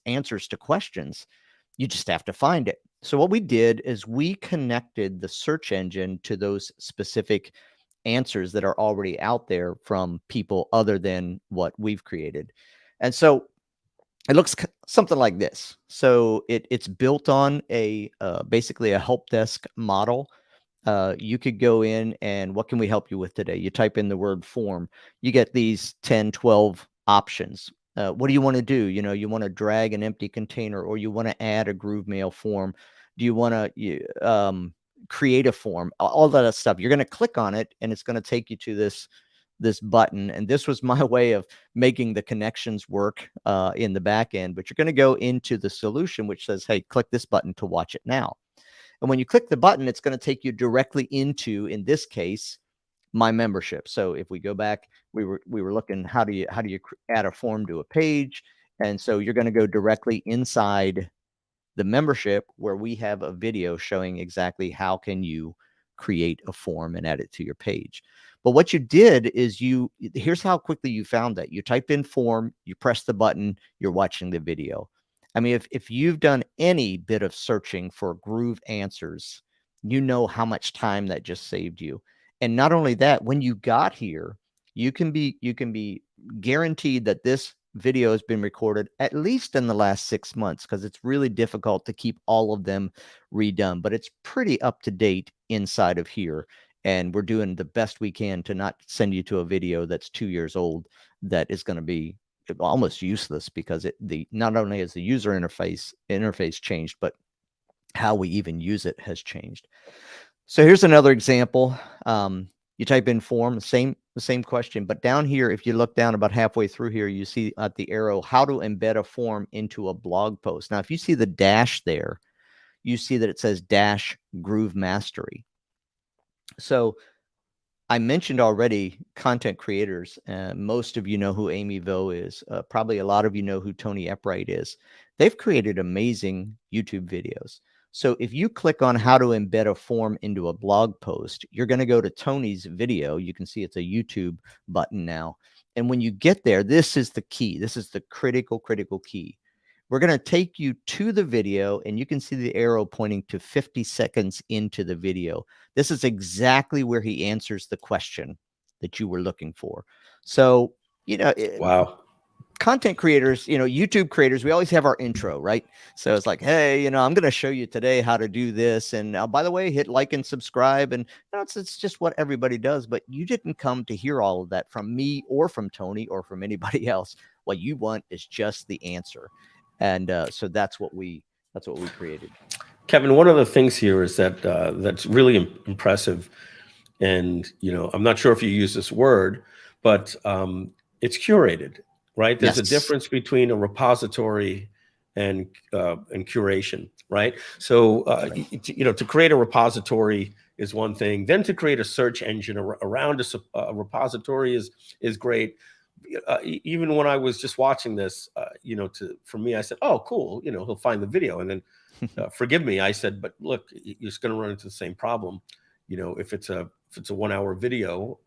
answers to questions. You just have to find it. So what we did is we connected the search engine to those specific answers that are already out there from people other than what we've created. And so it looks something like this. So it's built on basically a help desk model. You could go in and, what can we help you with today? You type in the word form. You get these 10, 12 options. What do you want to do? You want to drag an empty container, or you want to add a GrooveMail form. Do you want to create a form? All that stuff. You're going to click on it, and it's going to take you to this button. And this was my way of making the connections work in the back end. But you're going to go into the solution, which says, hey, click this button to watch it now. And when you click the button, it's going to take you directly into, in this case, my membership. So if we go back, we were looking, how do you add a form to a page? And so you're going to go directly inside the membership, where we have a video showing exactly how can you create a form and add it to your page. But what you did is here's how quickly you found that. You type in form, you press the button, you're watching the video. I mean, if you've done any bit of searching for Groove Answers, you know how much time that just saved you. And not only that, when you got here, you can be guaranteed that this video has been recorded at least in the last 6 months, because it's really difficult to keep all of them redone, but it's pretty up to date inside of here. And we're doing the best we can to not send you to a video that's 2 years old that is going to be almost useless, because not only has the user interface changed, but how we even use it has changed. So here's another example. You type in form, the same question, but down here, if you look down about halfway through here, you see at the arrow, how to embed a form into a blog post. Now, if you see the dash there, you see that it says dash Groove Mastery. So I mentioned already content creators. Most of you know who Amy Vo is. Probably a lot of you know who Tony Eppright is. They've created amazing YouTube videos. So if you click on how to embed a form into a blog post, you're going to go to Tony's video. You can see it's a YouTube button now. And when you get there, this is the key. This is the critical key. We're going to take you to the video, and you can see the arrow pointing to 50 seconds into the video. This is exactly where he answers the question that you were looking for. So, Wow. Content creators, YouTube creators, we always have our intro, right? So it's like, hey, I'm going to show you today how to do this. And by the way, hit like and subscribe. And it's just what everybody does. But you didn't come to hear all of that from me or from Tony or from anybody else. What you want is just the answer. And so that's what we created. Kevin, one of the things here is that that's really impressive. And, I'm not sure if you use this word, but it's curated, right? There's a difference between a repository and curation, right? So, to create a repository is one thing. Then to create a search engine around a repository is great. Even when I was just watching this, for me, I said, oh, cool. He'll find the video. And then forgive me, I said, but look, you're just going to run into the same problem. If it's a 1 hour video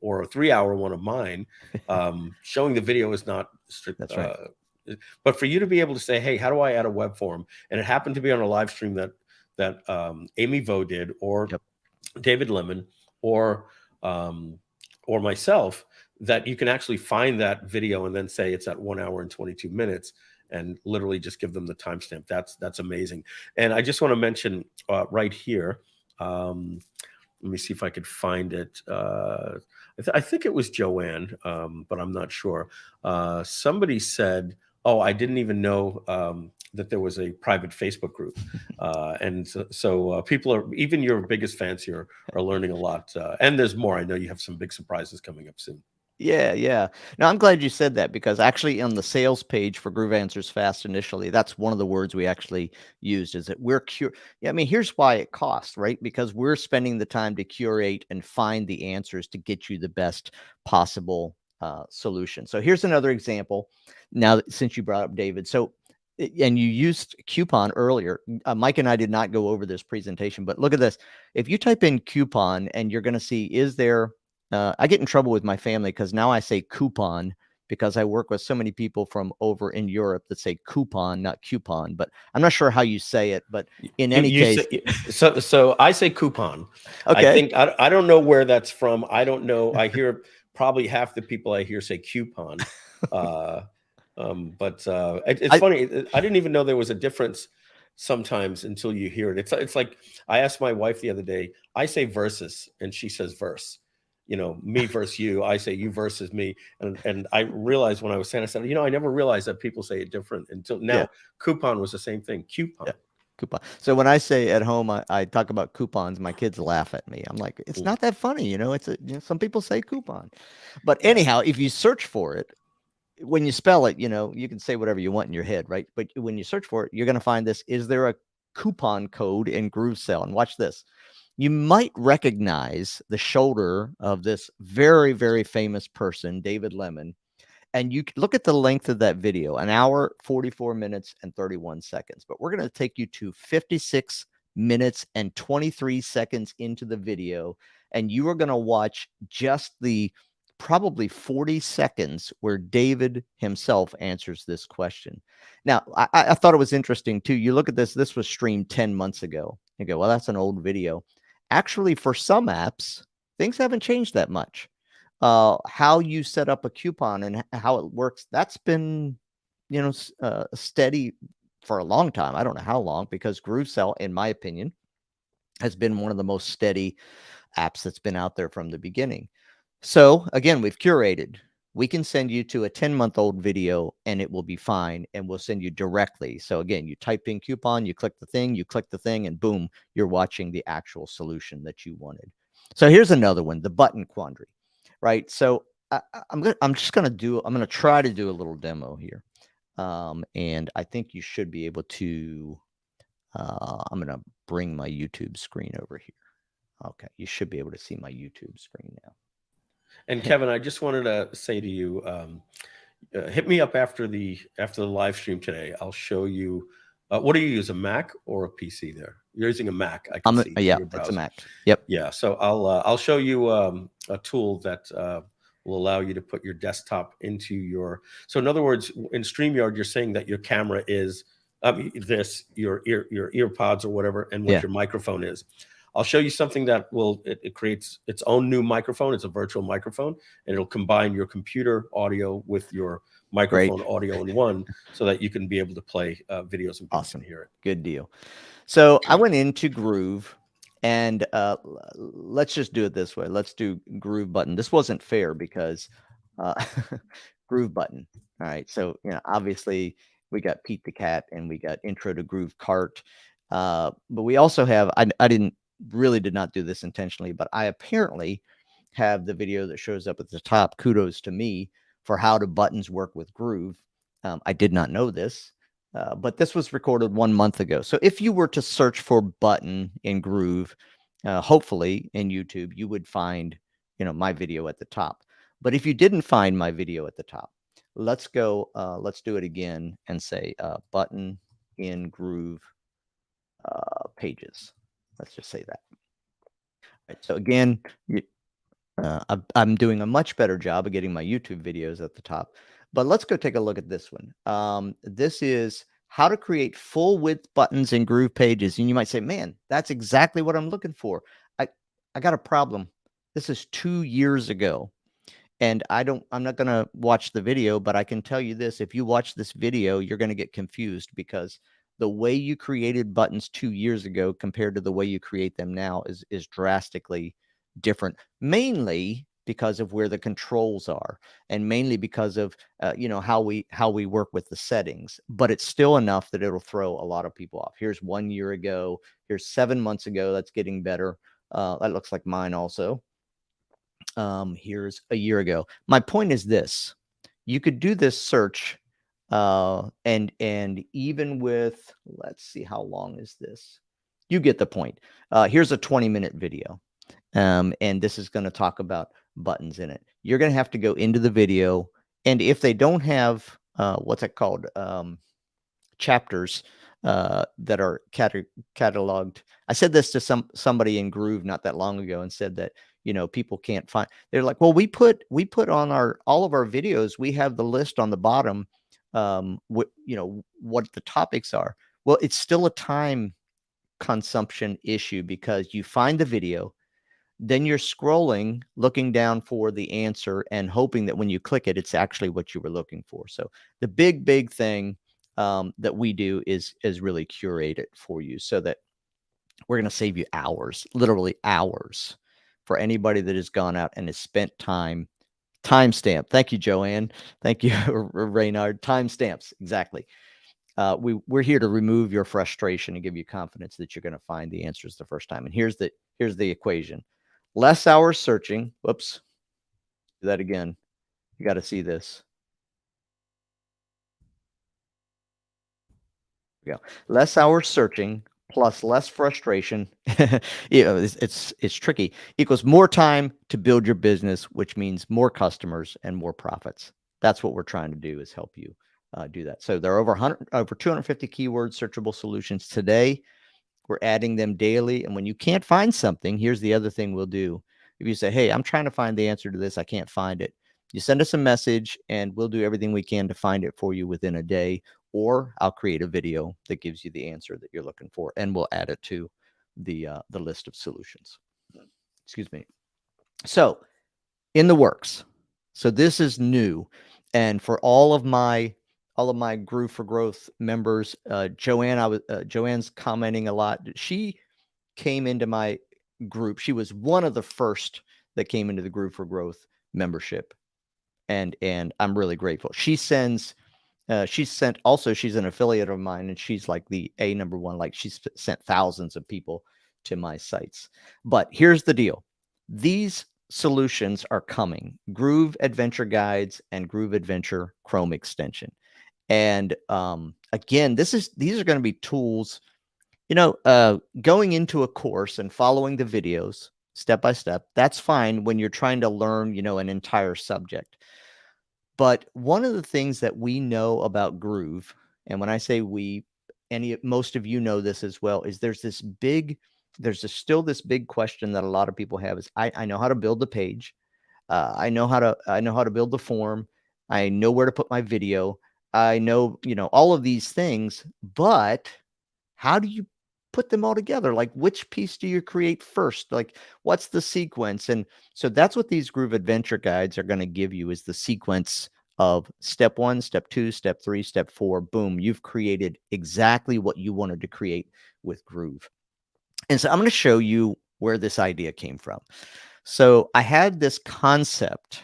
or a 3 hour one of mine, showing the video is not strict. That's right. But for you to be able to say, hey, how do I add a web form? And it happened to be on a live stream that Amy Vo did, or David Lemon, or myself, that you can actually find that video and then say it's at 1 hour and 22 minutes and literally just give them the timestamp. That's amazing. And I just want to mention right here, let me see if I could find it. I think it was Joanne, but I'm not sure. Somebody said, oh, I didn't even know that there was a private Facebook group. And so people are, even your biggest fans here are learning a lot. And there's more. I know you have some big surprises coming up soon. Yeah. Now, I'm glad you said that, because actually on the sales page for Groove Answers Fast initially, that's one of the words we actually used, is that we're here's why it costs, right? Because we're spending the time to curate and find the answers to get you the best possible solution. So here's another example. Now, since you brought up David, and you used coupon earlier. Mike and I did not go over this presentation, but look at this. If you type in coupon, and you're going to see, is there, I get in trouble with my family because now I say coupon, because I work with so many people from over in Europe that say coupon, not coupon, but I'm not sure how you say it, but in any case. So I say coupon. Okay. I think, I don't know where that's from. I don't know. I hear probably half the people I hear say coupon. But it's funny. I didn't even know there was a difference sometimes until you hear it. It's like, I asked my wife the other day, I say versus, and she says verse. Me versus you. I say you versus me. And I realized when I was saying, I said, I never realized that people say it different until now. Yeah. Coupon was the same thing. Coupon. Yeah. Coupon. So when I say at home, I talk about coupons, my kids laugh at me. I'm like, it's not that funny. Some people say coupon. But anyhow, if you search for it, when you spell it, you can say whatever you want in your head, right? But when you search for it, you're going to find this. Is there a coupon code in GrooveCell? And watch this. You might recognize the shoulder of this very, very famous person, David Lemon. And you look at the length of that video, 1 hour, 44 minutes, and 31 seconds. But we're going to take you to 56 minutes and 23 seconds into the video. And you are going to watch just the probably 40 seconds where David himself answers this question. Now, I thought it was interesting too. You look at this, this was streamed 10 months ago. You go, well, that's an old video. Actually, for some apps, things haven't changed that much. How you set up a coupon and how it works, that's been, steady for a long time. I don't know how long, because GrooveCell, in my opinion, has been one of the most steady apps that's been out there from the beginning. So again, we've curated. We can send you to a 10-month-old video and it will be fine, and we'll send you directly. So again, you type in coupon, you click the thing, and boom, you're watching the actual solution that you wanted. So here's another one, the button quandary, right? So I'm going to try to do a little demo here. And I think you should be able to, I'm going to bring my YouTube screen over here. Okay, you should be able to see my YouTube screen now. And Kevin, I just wanted to say to you, hit me up after the live stream today. I'll show you. What do you use, a Mac or a PC? There, you're using a Mac. I can see. Yeah, your it's a browser. Mac. Yep. Yeah. So I'll show you a tool that will allow you to put your desktop into your. So in other words, in StreamYard, you're saying that your camera is your earpods or whatever, and what your microphone is. I'll show you something that it creates its own new microphone. It's a virtual microphone, and it'll combine your computer audio with your microphone audio in one, so that you can be able to play videos and people can hear it. Good deal. So I went into Groove, and let's just do it this way. Let's do Groove button. This wasn't fair because Groove button. All right. So, obviously we got Pete the Cat and we got Intro to Groove Cart. But we also have, I did not do this intentionally, but I apparently have the video that shows up at the top. Kudos to me for how do buttons work with Groove. I did not know this, but this was recorded 1 month ago. So if you were to search for button in Groove, hopefully in YouTube, you would find, my video at the top. But if you didn't find my video at the top, let's go, let's do it again and say button in Groove pages. Let's just say that. All right, so again, I'm doing a much better job of getting my YouTube videos at the top, but let's go take a look at this one. This is how to create full width buttons in Groove pages. And you might say, man, that's exactly what I'm looking for. I got a problem. This is 2 years ago. And I'm not going to watch the video, but I can tell you this. If you watch this video, you're going to get confused because the way you created buttons 2 years ago compared to the way you create them now is drastically different, mainly because of where the controls are and mainly because of, how we work with the settings, but it's still enough that it'll throw a lot of people off. Here's 1 year ago. Here's 7 months ago. That's getting better. That looks like mine also. Here's a year ago. My point is this: you could do this search, and even with, let's see, how long is this? You get the point. Here's a 20-minute video, and this is going to talk about buttons in it. You're going to have to go into the video, and if they don't have what's it called, chapters that are cataloged. I said this to somebody in Groove not that long ago and said that, people can't find. They're like, well, we put on all of our videos, we have the list on the bottom, what the topics are. Well, it's still a time consumption issue because you find the video, then you're scrolling, looking down for the answer and hoping that when you click it, it's actually what you were looking for. So the big thing that we do is really curate it for you so that we're going to save you hours, literally hours, for anybody that has gone out and has spent timestamp. Thank you, Joanne. Thank you, Reynard. Timestamps, exactly. We're here to remove your frustration and give you confidence that you're going to find the answers the first time. And here's the equation: less hours searching. Whoops, do that again. You got to see this. Go. Less hours searching plus less frustration, it's tricky, equals more time to build your business, which means more customers and more profits. That's what we're trying to do, is help you do that. So there are over 250 keyword searchable solutions today. We're adding them daily. And when you can't find something, here's the other thing we'll do. If you say, hey, I'm trying to find the answer to this, I can't find it, you send us a message and we'll do everything we can to find it for you within a day. Or I'll create a video that gives you the answer that you're looking for, and we'll add it to the list of solutions. Excuse me. So in the works. So this is new, and for all of my Groove for Growth members, Joanne, Joanne's commenting a lot. She came into my group. She was one of the first that came into the Groove for Growth membership, and I'm really grateful. She's an affiliate of mine, and she's like the number one, like she's sent thousands of people to my sites. But here's the deal. These solutions are coming: Groove Adventure Guides and Groove Adventure Chrome extension. And again, these are going to be tools, going into a course and following the videos step by step. That's fine when you're trying to learn, an entire subject. But one of the things that we know about Groove, and when I say we, most of you know this as well, is still this big question that a lot of people have is I know how to build the page. I know how to build the form. I know where to put my video. I know, all of these things, but how do you put them all together? Like, which piece do you create first? Like, what's the sequence? And so that's what these Groove Adventure guides are going to give you, is the sequence of step 1, step 2, step 3, step 4. Boom, you've created exactly what you wanted to create with Groove. And so I'm going to show you where this idea came from. So I had this concept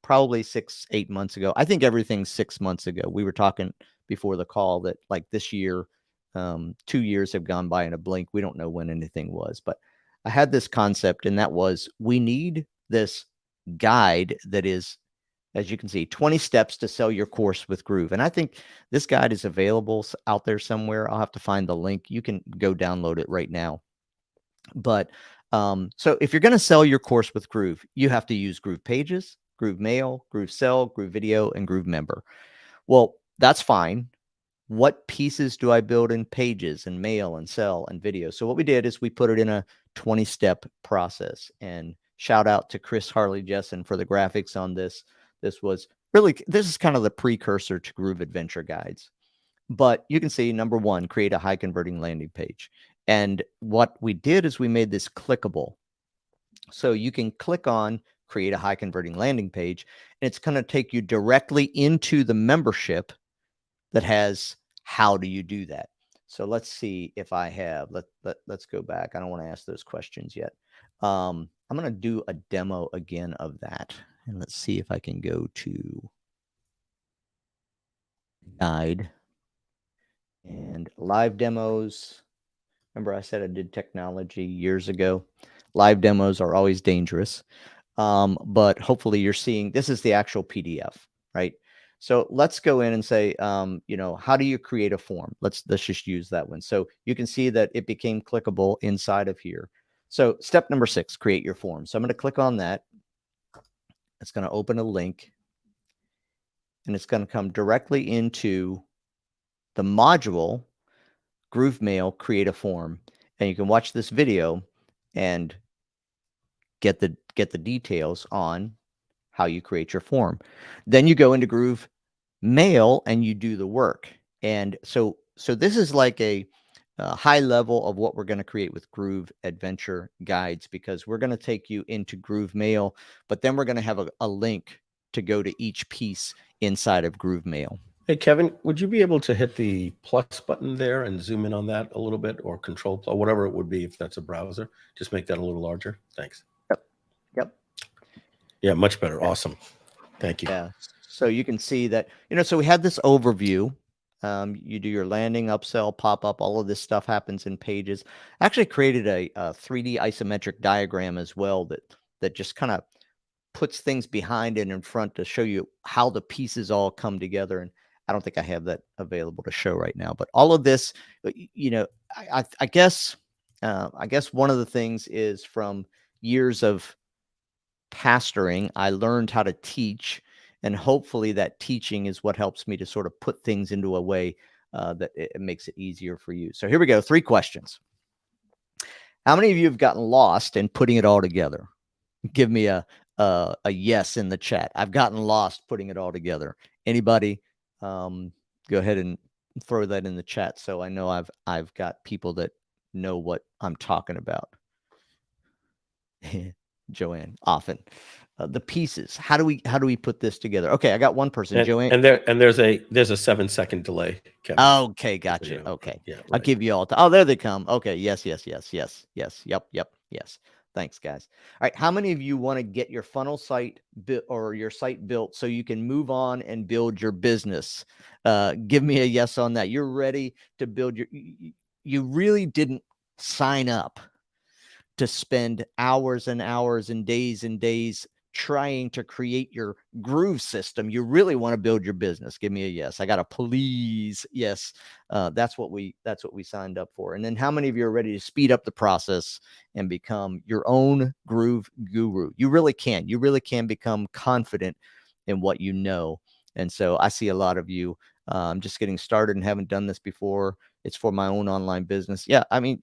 probably 6-8 months ago. I think everything's 6 months ago. We were talking before the call that like this year, 2 years have gone by in a blink. We don't know when anything was, but I had this concept, and that was, we need this guide that is, as you can see, 20 steps to sell your course with Groove. And I think this guide is available out there somewhere. I'll have to find the link. You can go download it right now. But so if you're going to sell your course with Groove, you have to use Groove Pages, Groove Mail, Groove Sell, Groove Video, and Groove Member. Well, that's fine. What pieces do I build in Pages and Mail and Sell and Video? So what we did is we put it in a 20-step process. And shout out to Chris Harley-Jessen for the graphics on this. This is kind of the precursor to Groove Adventure guides. But you can see, number 1, create a high converting landing page. And what we did is we made this clickable. So you can click on create a high converting landing page, and it's going to take you directly into the membership that has how do you do that. So let's see if I have, let's go back. I don't want to ask those questions yet. I'm going to do a demo again of that. And let's see if I can go to guide and live demos. Remember I said I did technology years ago. Live demos are always dangerous. But hopefully you're seeing, this is the actual PDF, right? So let's go in and say, how do you create a form? Let's just use that one. So you can see that it became clickable inside of here. So step number 6, create your form. So I'm going to click on that. It's going to open a link, and it's going to come directly into the module Groove Mail, create a form. And you can watch this video and get the details on how you create your form. Then you go into Groove Mail and you do the work. And so this is like a high level of what we're going to create with Groove Adventure guides, because we're going to take you into Groove Mail, but then we're going to have a link to go to each piece inside of Groove Mail. Hey, Kevin, would you be able to hit the plus button there and zoom in on that a little bit, or control plus, whatever it would be if that's a browser? Just make that a little larger. Thanks. Yep. Yeah, much better. Awesome. Thank you. Yeah. So you can see that, so we had this overview. You do your landing, upsell, pop-up, all of this stuff happens in Pages. I actually created a 3D isometric diagram as well that just kind of puts things behind and in front to show you how the pieces all come together. And I don't think I have that available to show right now, but all of this, I guess one of the things is, from years of pastoring, I learned how to teach. And hopefully that teaching is what helps me to sort of put things into a way that it makes it easier for you. So here we go. 3 questions. How many of you have gotten lost in putting it all together? Give me a yes in the chat. I've gotten lost putting it all together. Anybody? Go ahead and throw that in the chat, so I know I've got people that know what I'm talking about. Joanne, often. The pieces. How do we put this together? Okay, I got one person, Joanne. And there's a 7-second delay, Kevin. Okay, gotcha. Okay. Yeah, right. I'll give you all oh, there they come. Okay, yes. Yes. Thanks, guys. All right, how many of you want to get your funnel site or your site built so you can move on and build your business? Give me a yes on that. You're ready to build you really didn't sign up to spend hours and hours and days trying to create your groove system, you really want to build your business, give me a yes. I got a please yes. That's what we signed up for. And then how many of you are ready to speed up the process and become your own groove guru? You really can become confident in what you know. And so I see a lot of you just getting started and haven't done this before. It's for my own online business. Yeah, I mean,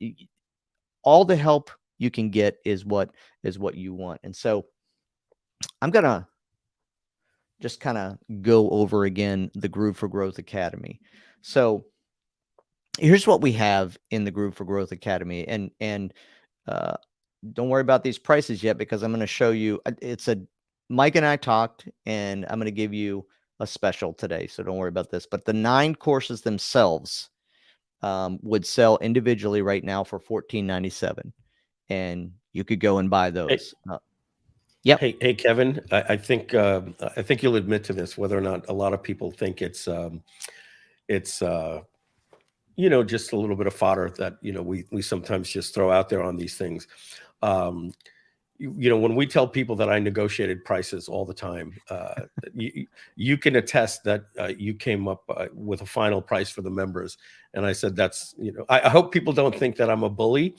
all the help you can get is what you want. And so I'm gonna just kind of go over again the Groove for Growth Academy. So here's what we have in the Groove for Growth Academy, and don't worry about these prices yet, because I'm going to show you. It's a Mike and I talked, and I'm going to give you a special today, so don't worry about this. But the 9 courses themselves would sell individually right now for $14.97, and you could go and buy those. Yep. Hey, Kevin, I think you'll admit to this, whether or not a lot of people think it's just a little bit of fodder that, we sometimes just throw out there on these things. When we tell people that I negotiated prices all the time, you can attest that you came up with a final price for the members. And I said, I hope people don't think that I'm a bully.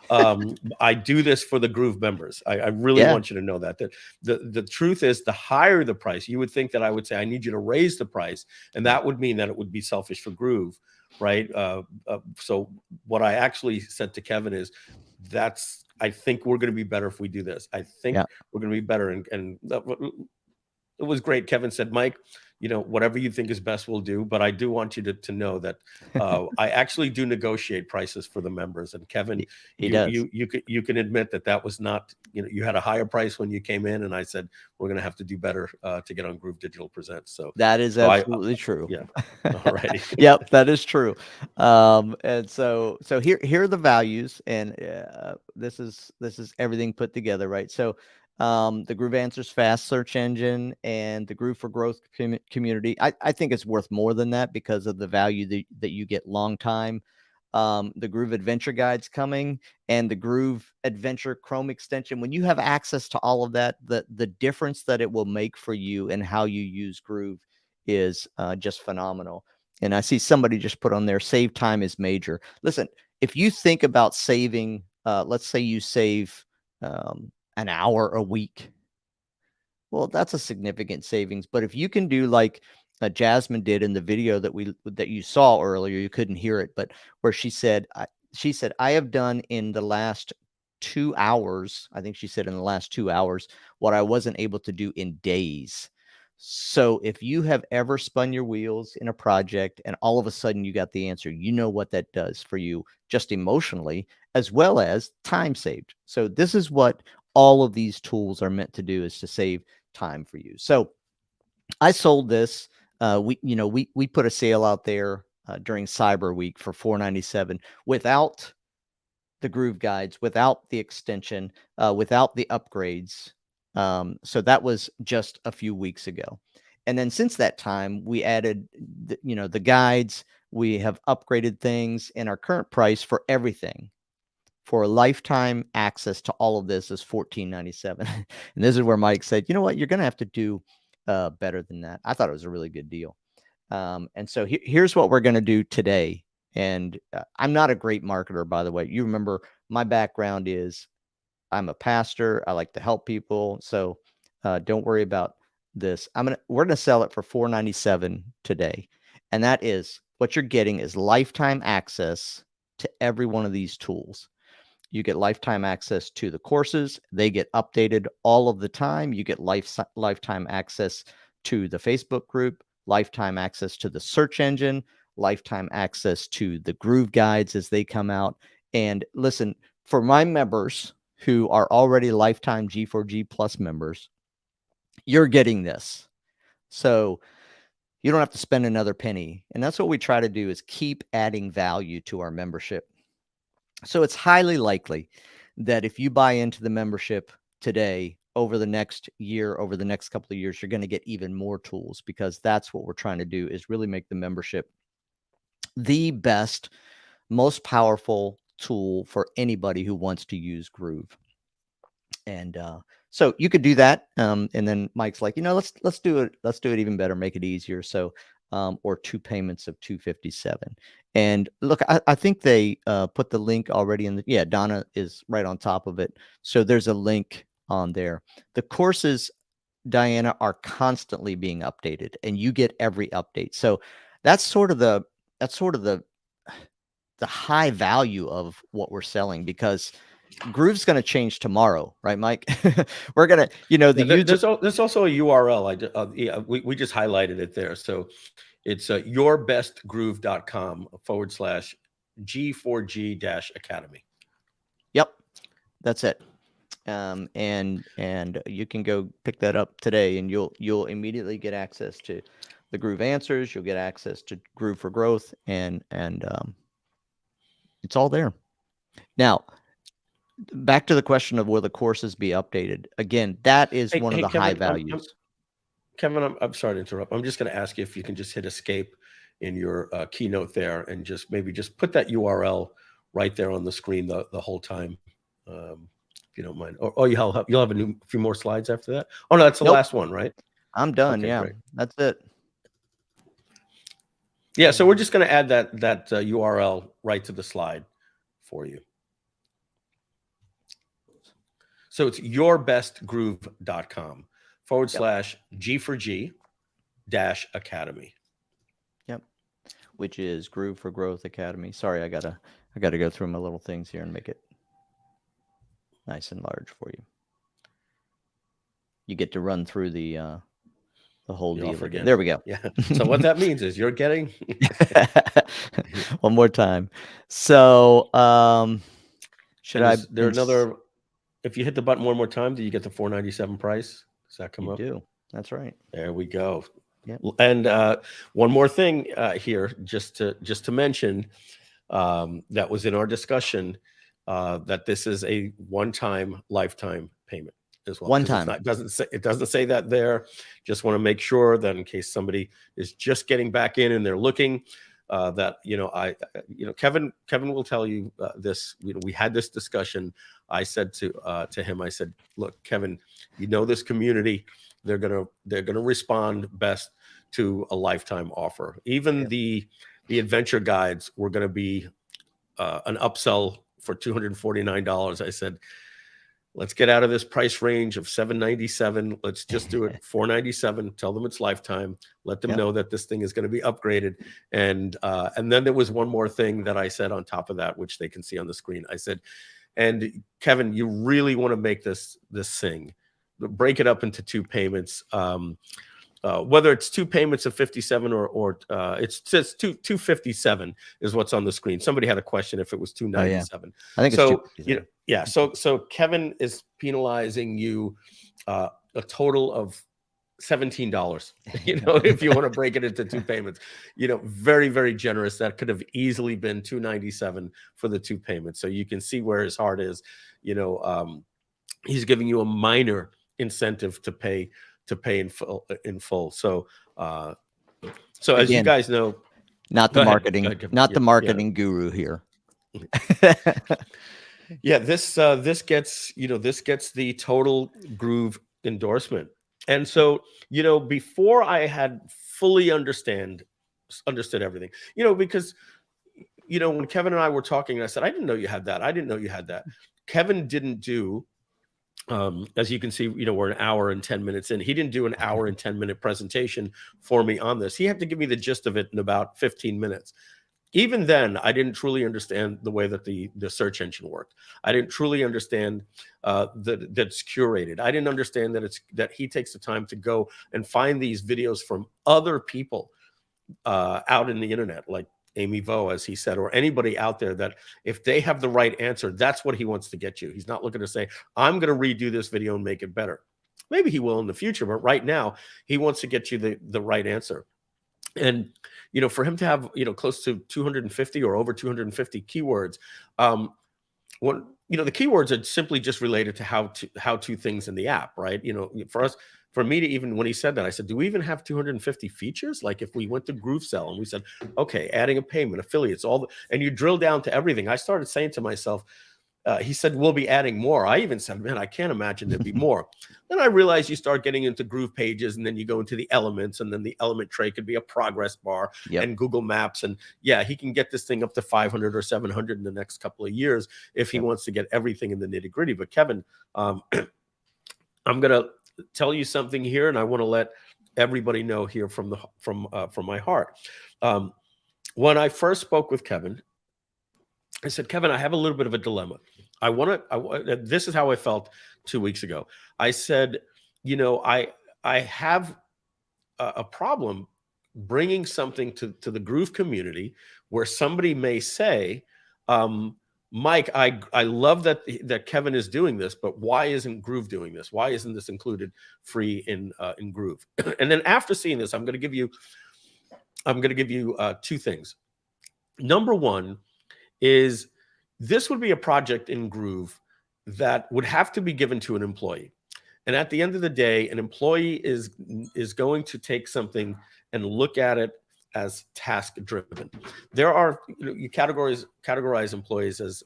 I do this for the Groove members. I really want you to know that the truth is, the higher the price, you would think that I would say, I need you to raise the price. And that would mean that it would be selfish for Groove. Right. So what I actually said to Kevin is, I think we're going to be better if we do this. I think we're going to be better. And it was great. Kevin said, Mike, whatever you think is best, we'll do. But I do want you to know that I actually do negotiate prices for the members. And Kevin, you can admit that was not, you had a higher price when you came in, and I said, we're going to have to do better to get on Groove Digital Presents. So that is absolutely true. Yeah. All right. Yep, that is true. And so here are the values, and this is everything put together, right? So the Groove Answers Fast search engine and the Groove for Growth community, I think it's worth more than that because of the value that you get long time. The Groove Adventure Guide's coming, and the Groove Adventure Chrome extension. When you have access to all of that, the difference that it will make for you and how you use Groove is just phenomenal. And I see somebody just put on there, save time is major. Listen, if you think about saving, let's say you save an hour a week, well, that's a significant savings. But if you can do like Jasmine did in the video that you saw earlier, you couldn't hear it, but where she said, I have done in the last 2 hours, I think she said in the last 2 hours, what I wasn't able to do in days. So if you have ever spun your wheels in a project and all of a sudden you got the answer, you know what that does for you, just emotionally, as well as time saved. So this is what all of these tools are meant to do, is to save time for you. So I sold this. We put a sale out there during Cyber Week for $4.97 without the Groove Guides, without the extension, without the upgrades. So that was just a few weeks ago. And then since that time, we added the guides. We have upgraded things, and our current price for everything, for a lifetime access to all of this, is $14.97. And this is where Mike said, you know what, you're going to have to do better than that. I thought it was a really good deal. And so here's what we're going to do today. And I'm not a great marketer, by the way. You remember my background is I'm a pastor. I like to help people. So don't worry about this. We're going to sell it for $4.97 today. And that is what you're getting, is lifetime access to every one of these tools. You get lifetime access to the courses. They get updated all of the time. You get lifetime access to the Facebook group, lifetime access to the search engine, lifetime access to the Groove Guides as they come out. And listen, for my members who are already lifetime G4G Plus members, you're getting this. So you don't have to spend another penny. And that's what we try to do, is keep adding value to our membership. So it's highly likely that if you buy into the membership today, over the next year, over the next couple of years, you're going to get even more tools, because that's what we're trying to do, is really make the membership the best, most powerful tool for anybody who wants to use Groove. And so you could do that. And then Mike's like, let's do it. Let's do it even better. Make it easier. So, or 2 payments of $257. And look, I think they put the link already in the, Donna is right on top of it. So there's a link on there. The courses, Diana, are constantly being updated, and you get every update. So that's sort of the high value of what we're selling, because Groove's going to change tomorrow, right, Mike? We're going to, there's also a URL. We just highlighted it there. So it's yourbestgroove.com/G4G-Academy. Yep, that's it. And you can go pick that up today, and you'll immediately get access to the Groove answers. You'll get access to Groove for Growth, and it's all there. Now, back to the question of will the courses be updated? Again, that is one of the Kevin, high values. Kevin, I'm sorry to interrupt. I'm just going to ask you if you can just hit escape in your keynote there, and just put that URL right there on the screen the whole time, if you don't mind. Or you'll have a few more slides after that. Oh no, that's the last one, right? I'm done. Okay, great. That's it. Yeah, so we're just going to add that URL right to the slide for you. So it's yourbestgroove.com/G4G-Academy. Yep. Which is Groove for Growth Academy. Sorry, I gotta go through my little things here and make it nice and large for you. You get to run through the whole deal again. There we go. Yeah. So what that means is you're getting one more time. So if you hit the button one more time, do you get the $497 price? Does that come up? You do. That's right. There we go. Yep. And one more thing here, just to mention, that was in our discussion, that this is a one-time lifetime payment as well. One time. It doesn't say that there. Just want to make sure that in case somebody is just getting back in and they're looking, that Kevin will tell you this. We had this discussion. I said to him, I said, look, Kevin, this community, they're gonna respond best to a lifetime offer. Even the adventure guides were going to be an upsell for $249. I said, let's get out of this price range of $797. Let's just do it $497. Tell them it's lifetime. Let them know that this thing is going to be upgraded. And then there was one more thing that I said on top of that, which they can see on the screen. I said, and Kevin, you really want to make this thing, break it up into 2 payments. Whether it's 2 payments of 57 or it says 257 is what's on the screen. Somebody had a question if it was 297. I think so. So Kevin is penalizing you a total of $17. If you want to break it into 2 payments, very, very generous. That could have easily been $297 for the 2 payments. So you can see where his heart is. He's giving you a minor incentive to pay in full. So as again, you guys know, not the marketing guru here. Yeah, this gets the total Groove endorsement. And so, before I had fully understood everything, because when Kevin and I were talking, I said, I didn't know you had that. I didn't know you had that. Kevin didn't do, as you can see, we're an hour and 10 minutes in. He didn't do an hour and 10-minute presentation for me on this. He had to give me the gist of it in about 15 minutes. Even then, I didn't truly understand the way that the search engine worked. I didn't truly understand that it's curated. I didn't understand that he takes the time to go and find these videos from other people out in the internet, like Amy Vo, as he said, or anybody out there, that if they have the right answer, that's what he wants to get you. He's not looking to say, I'm going to redo this video and make it better. Maybe he will in the future, but right now he wants to get you the right answer. And, for him to have, close to 250 or over 250 keywords, the keywords are simply just related to how to things in the app, right? For me to even, when he said that, I said, do we even have 250 features? Like if we went to GrooveSell and we said, okay, adding a payment, affiliates, and you drill down to everything. I started saying to myself, he said, we'll be adding more. I even said, man, I can't imagine there'd be more. Then I realized you start getting into Groove pages, and then you go into the elements, and then the element tray could be a progress bar and Google Maps. And yeah, he can get this thing up to 500 or 700 in the next couple of years if he wants to get everything in the nitty gritty. But Kevin, I'm going to tell you something here, and I want to let everybody know here from my heart. When I first spoke with Kevin, I said, Kevin, I have a little bit of a dilemma. This is how I felt 2 weeks ago. I said, you know, I have a problem bringing something to the Groove community where somebody may say, Mike, I love that Kevin is doing this, but why isn't Groove doing this? Why isn't this included free in Groove? And then after seeing this, I'm going to give you two things. Number one is this would be a project in Groove that would have to be given to an employee. And at the end of the day, an employee is going to take something and look at it as task driven. There are, you categorize employees as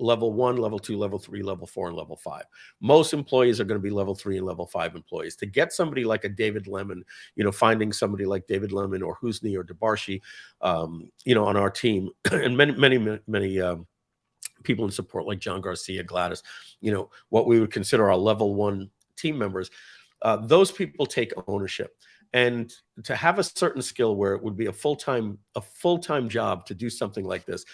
level 1, level 2, level 3, level 4, and level 5. Most employees are going to be level 3 and level 5 employees. To get somebody like a David Lemon, finding somebody like David Lemon or Husni or Debarshi, on our team, and many people in support like John Garcia, Gladys, what we would consider our level 1 team members, those people take ownership. And to have a certain skill where it would be a full-time job to do something like this,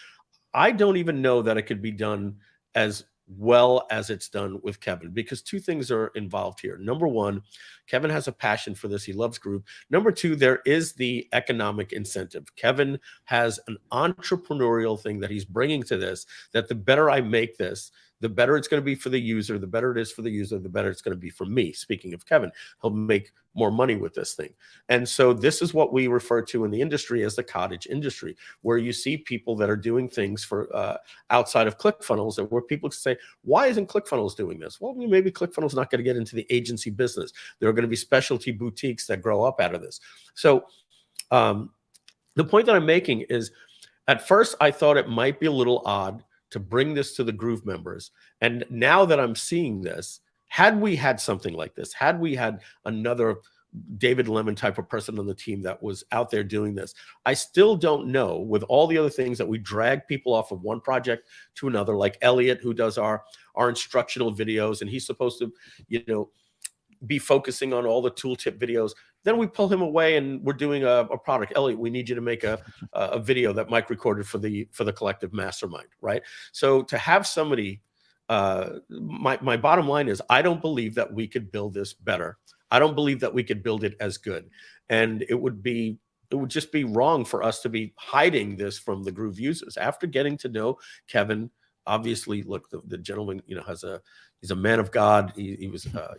I don't even know that it could be done as well as it's done with Kevin, because two things are involved here. Number one, Kevin has a passion for this. He loves Groove. Number two, there is the economic incentive. Kevin has an entrepreneurial thing that he's bringing to this, that the better I make this, the better it's going to be for the user, the better it is for the user, the better it's going to be for me. Speaking of Kevin, he'll make more money with this thing. And so this is what we refer to in the industry as the cottage industry, where you see people that are doing things for outside of ClickFunnels, and where people say, why isn't ClickFunnels doing this? Well, maybe ClickFunnels is not going to get into the agency business. There are going to be specialty boutiques that grow up out of this. So the point that I'm making is, at first I thought it might be a little odd to bring this to the Groove members. And now that I'm seeing this, had we had something like this, had we had another David Lemon type of person on the team that was out there doing this, I still don't know, with all the other things that we drag people off of one project to another, like Elliot, who does our instructional videos, and he's supposed to, be focusing on all the tooltip videos. Then we pull him away and we're doing a product. Elliot, we need you to make a video that Mike recorded for the collective mastermind, right? So to have somebody, my bottom line is, I don't believe that we could build this better. I don't believe that we could build it as good. And it would just be wrong for us to be hiding this from the Groove users. After getting to know Kevin, obviously, look, the gentleman, he's a man of God. He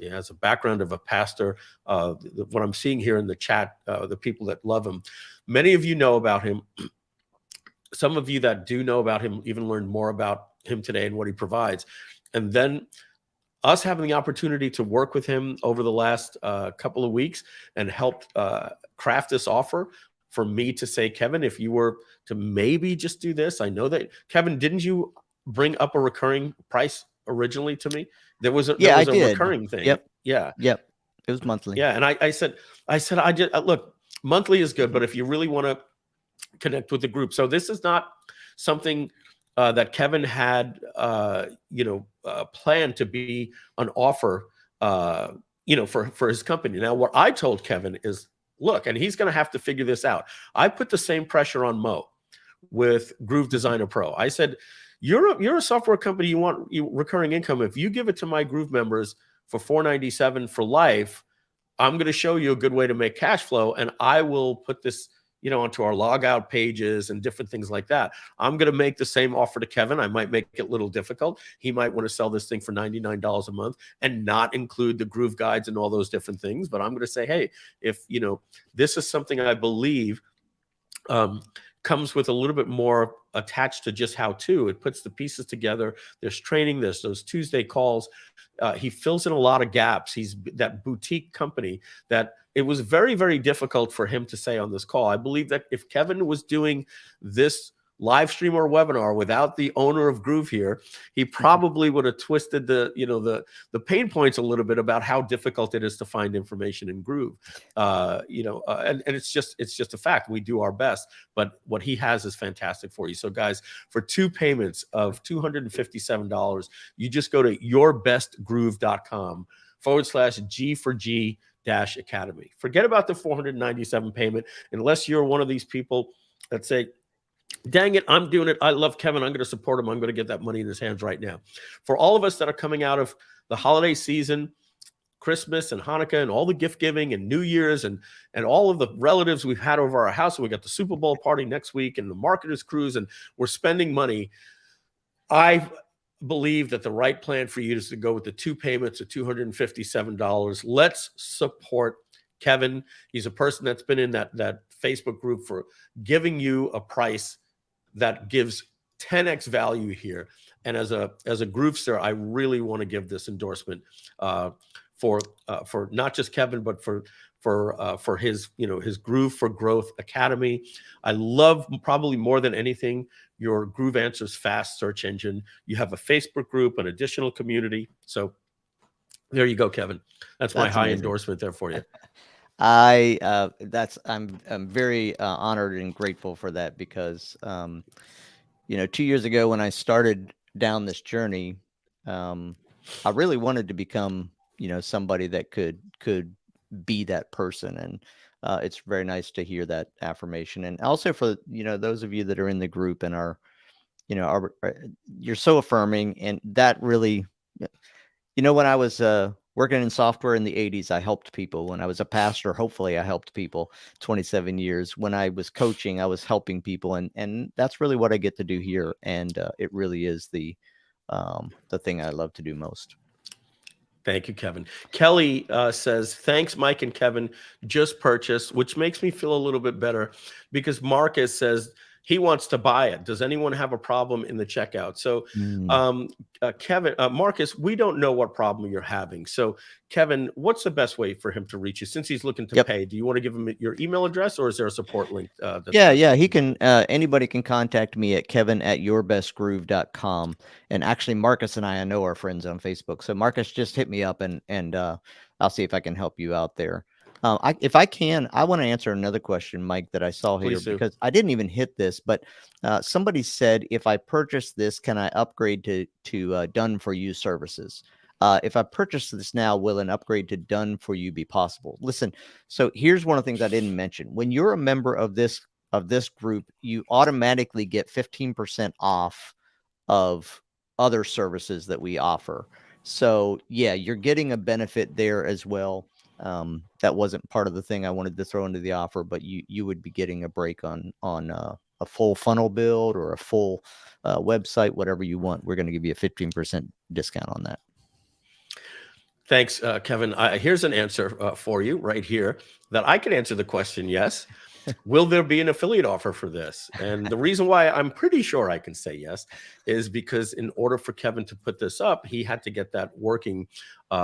has a background of a pastor. What I'm seeing here in the chat, the people that love him, many of you know about him. Some of you that do know about him even learned more about him today and what he provides. And then us having the opportunity to work with him over the last couple of weeks and help craft this offer, for me to say, Kevin, if you were to maybe just do this, I know that, Kevin, didn't you bring up a recurring price originally to me? There was a recurring thing. Yep. Yeah. Yep. It was monthly. Yeah. And I said, look, monthly is good, but if you really want to connect with the group. So this is not something that Kevin had, planned to be an offer, for his company. Now, what I told Kevin is, look, and he's going to have to figure this out. I put the same pressure on Mo with Groove Designer Pro. I said, you're a software company, you want recurring income. If you give it to my Groove members for $497 for life, I'm going to show you a good way to make cash flow, and I will put this, onto our logout pages and different things like that. I'm going to make the same offer to Kevin. I might make it a little difficult. He might want to sell this thing for $99 a month and not include the Groove guides and all those different things. But I'm going to say, hey, if, this is something I believe comes with a little bit more attached to just how to. It puts the pieces together. There's training. There's those Tuesday calls. He fills in a lot of gaps. He's that boutique company that it was very, very difficult for him to say on this call. I believe that if Kevin was doing this live stream or webinar without the owner of Groove here, he probably would have twisted the, you know, the pain points a little bit about how difficult it is to find information in Groove. You know, and it's just a fact. We do our best, but what he has is fantastic for you. So guys, for 2 payments of $257, you just go to yourbestgroove.com/G4G-Academy. Forget about the $497 payment, unless you're one of these people that say, dang it, I'm doing it. I love Kevin. I'm going to support him. I'm going to get that money in his hands right now. For all of us that are coming out of the holiday season, Christmas and Hanukkah and all the gift giving and New Year's and all of the relatives we've had over our house, and we got the Super Bowl party next week and the marketers cruise, and we're spending money. I believe that the right plan for you is to go with the 2 payments of $257. Let's support Kevin. He's a person that's been in that Facebook group for giving you a price that gives 10x value here. And as a Groovester, I really want to give this endorsement for not just Kevin, but for his, you know, his Groove for Growth Academy. I love, probably more than anything, your Groove Answers Fast search engine. You have a Facebook group, an additional community. So there you go, Kevin. That's my high amazing endorsement there for you. I'm very honored and grateful for that, because you know, 2 years ago when I started down this journey, I really wanted to become, you know, somebody that could be that person, and it's very nice to hear that affirmation. And also for, you know, those of you that are in the group and are, you know, you're so affirming, and that really, you know, when I was working in software in the 80s, I helped people. When I was a pastor, hopefully I helped people. 27 years. When I was coaching, I was helping people. And that's really what I get to do here. And it really is the thing I love to do most. Thank you, Kevin. Kelly says, thanks, Mike and Kevin, just purchased, which makes me feel a little bit better, because Marcus says he wants to buy it. Does anyone have a problem in the checkout? So Kevin, Marcus, we don't know what problem you're having. So Kevin, what's the best way for him to reach you, since he's looking to pay? Do you want to give him your email address, or is there a support link? Yeah, he can. Anybody can contact me at kevin@yourbestgroove.com. And actually, Marcus and I know are friends on Facebook. So Marcus, just hit me up and I'll see if I can help you out there. If I can, I want to answer another question, Mike, that I saw here, because I didn't even hit this, but somebody said, if I purchase this, can I upgrade to done for you services? If I purchase this now, will an upgrade to done for you be possible? Listen, so here's one of the things I didn't mention. When you're a member of this group, you automatically get 15% off of other services that we offer. So yeah, you're getting a benefit there as well. That wasn't part of the thing I wanted to throw into the offer, but you would be getting a break on a full funnel build or a full website, whatever you want. We're going to give you a 15% discount on that. Thanks, Kevin. Here's an answer for you right here that I can answer the question. Yes. Will there be an affiliate offer for this? And the reason why I'm pretty sure I can say yes is because in order for Kevin to put this up, he had to get that working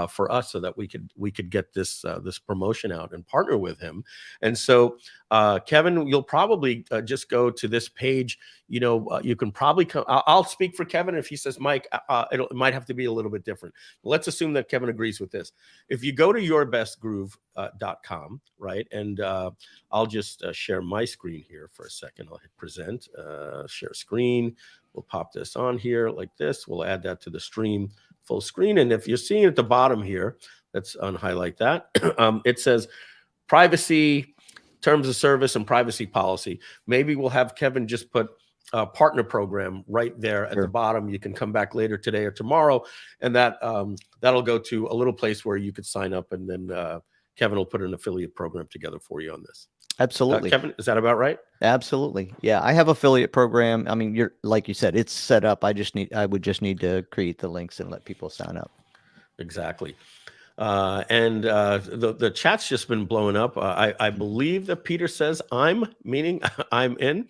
for us, so that we could get this promotion out and partner with him. And so, Kevin, you'll probably just go to this page. You know, you can probably come. I'll speak for Kevin. If he says, Mike, it might have to be a little bit different. Let's assume that Kevin agrees with this. If you go to yourbestgroove.com, right, and I'll just share my screen here for a second. I'll hit present, share screen. We'll pop this on here like this. We'll add that to the stream full screen. And if you're seeing at the bottom here, let's unhighlight that. It says privacy, terms of service, and privacy policy. Maybe we'll have Kevin just put a partner program right there at the bottom. You can come back later today or tomorrow, and that'll go to a little place where you could sign up, and then Kevin will put an affiliate program together for you on this. Absolutely. Kevin, is that about right? Absolutely. Yeah. I have affiliate program. I mean, like you said, it's set up. I would just need to create the links and let people sign up. Exactly. And the chat's just been blowing up. I believe that Peter says meaning I'm in.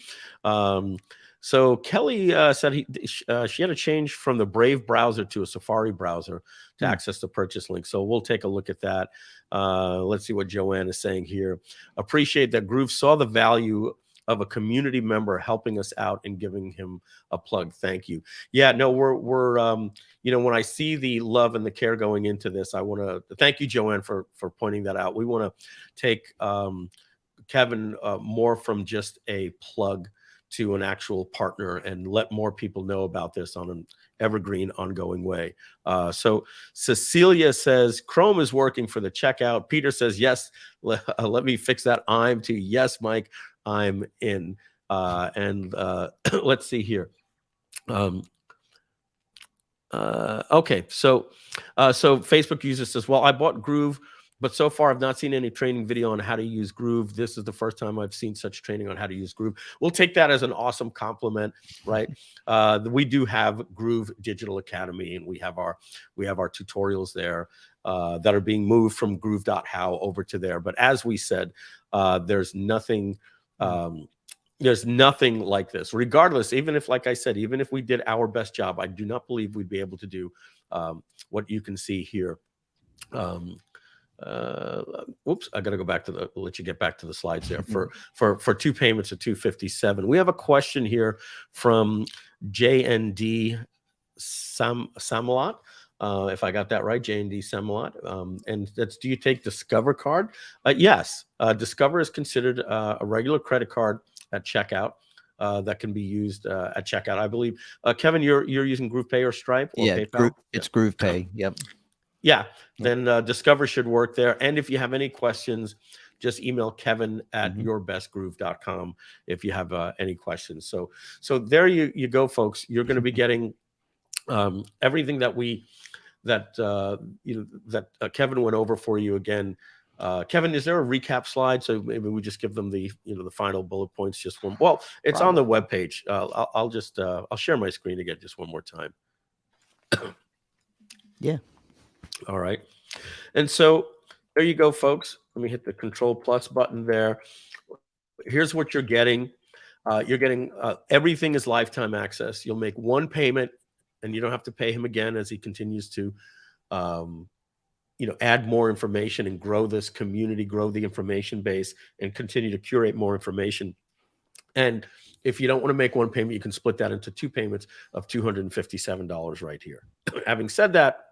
So Kelly said she had to change from the Brave browser to a Safari browser to access the purchase link. So we'll take a look at that. Let's see what Joanne is saying here. Appreciate that Groove saw the value of a community member helping us out and giving him a plug. Thank you. Yeah, no, we're you know, when I see the love and the care going into this, I want to thank you, Joanne, for pointing that out. We want to take Kevin more from just a plug to an actual partner and let more people know about this on an evergreen, ongoing way. So Cecilia says, Chrome is working for the checkout. Peter says, yes, let me fix that. I'm to yes, Mike, I'm in. Let's see here. Okay, so Facebook user says, well, I bought Groove, but so far I've not seen any training video on how to use Groove. This is the first time I've seen such training on how to use Groove. We'll take that as an awesome compliment, right? We do have Groove Digital Academy, and we have our tutorials there that are being moved from groove.how over to there. But as we said, there's nothing like this. Regardless, even if, like I said, even if we did our best job, I do not believe we'd be able to do what you can see here. Whoops, I got to go back to let you get back to the slides there. For 2 payments of $257. We have a question here from JND Samalot. If I got that right, JND Samalot. And that's, do you take Discover card? Yes. Discover is considered a regular credit card at checkout that can be used at checkout. I believe, Kevin, you're using GroovePay or Stripe or PayPal? It's GroovePay. Yep. Yeah, then Discover should work there. And if you have any questions, just email Kevin at yourbestgroove.com if you have any questions. So there you go, folks. You're going to be getting everything that Kevin went over for you again. Kevin, is there a recap slide? So maybe we just give them the final bullet points. Just one. Well, it's on the webpage. I'll share my screen again just one more time. Yeah. All right. And so there you go, folks. Let me hit the Control+ button there. Here's what you're getting. You're getting everything is lifetime access. You'll make one payment and you don't have to pay him again as he continues to add more information and grow this community, grow the information base, and continue to curate more information. And if you don't want to make one payment, you can split that into 2 payments of $257 right here. Having said that,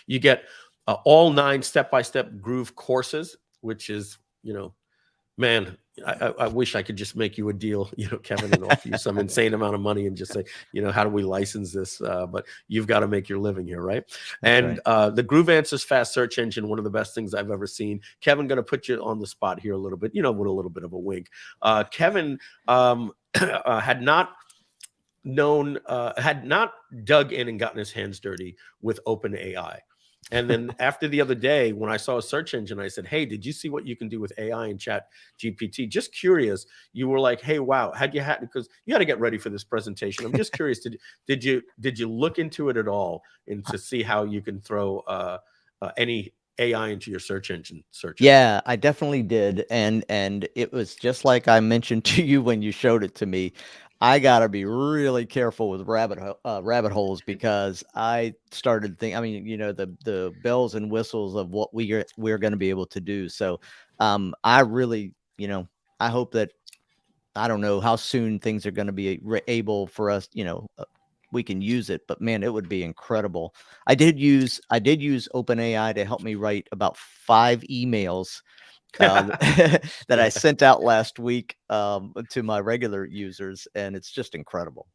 you get all 9 step-by-step Groove courses, which is, man, I wish I could just make you a deal, Kevin, and offer you some insane amount of money and just say, how do we license this? But you've got to make your living here, right? And the Groove Answers Fast Search Engine, one of the best things I've ever seen. Kevin, going to put you on the spot here a little bit, with a little bit of a wink. Kevin had not dug in and gotten his hands dirty with OpenAI. And then after the other day, when I saw a search engine, I said, hey, did you see what you can do with AI and Chat GPT? Just curious. You were like, hey, wow, because you had to get ready for this presentation. I'm just curious, did you look into it at all and to see how you can throw any AI into your search engine search? Yeah, I definitely did. And it was just like I mentioned to you when you showed it to me. I got to be really careful with rabbit holes, because I started thinking, the bells and whistles of what we're going to be able to do. So I really, I hope that, I don't know how soon things are going to be able for us, we can use it, but man, it would be incredible. I did use OpenAI to help me write about 5 emails that I sent out last week to my regular users, and it's just incredible.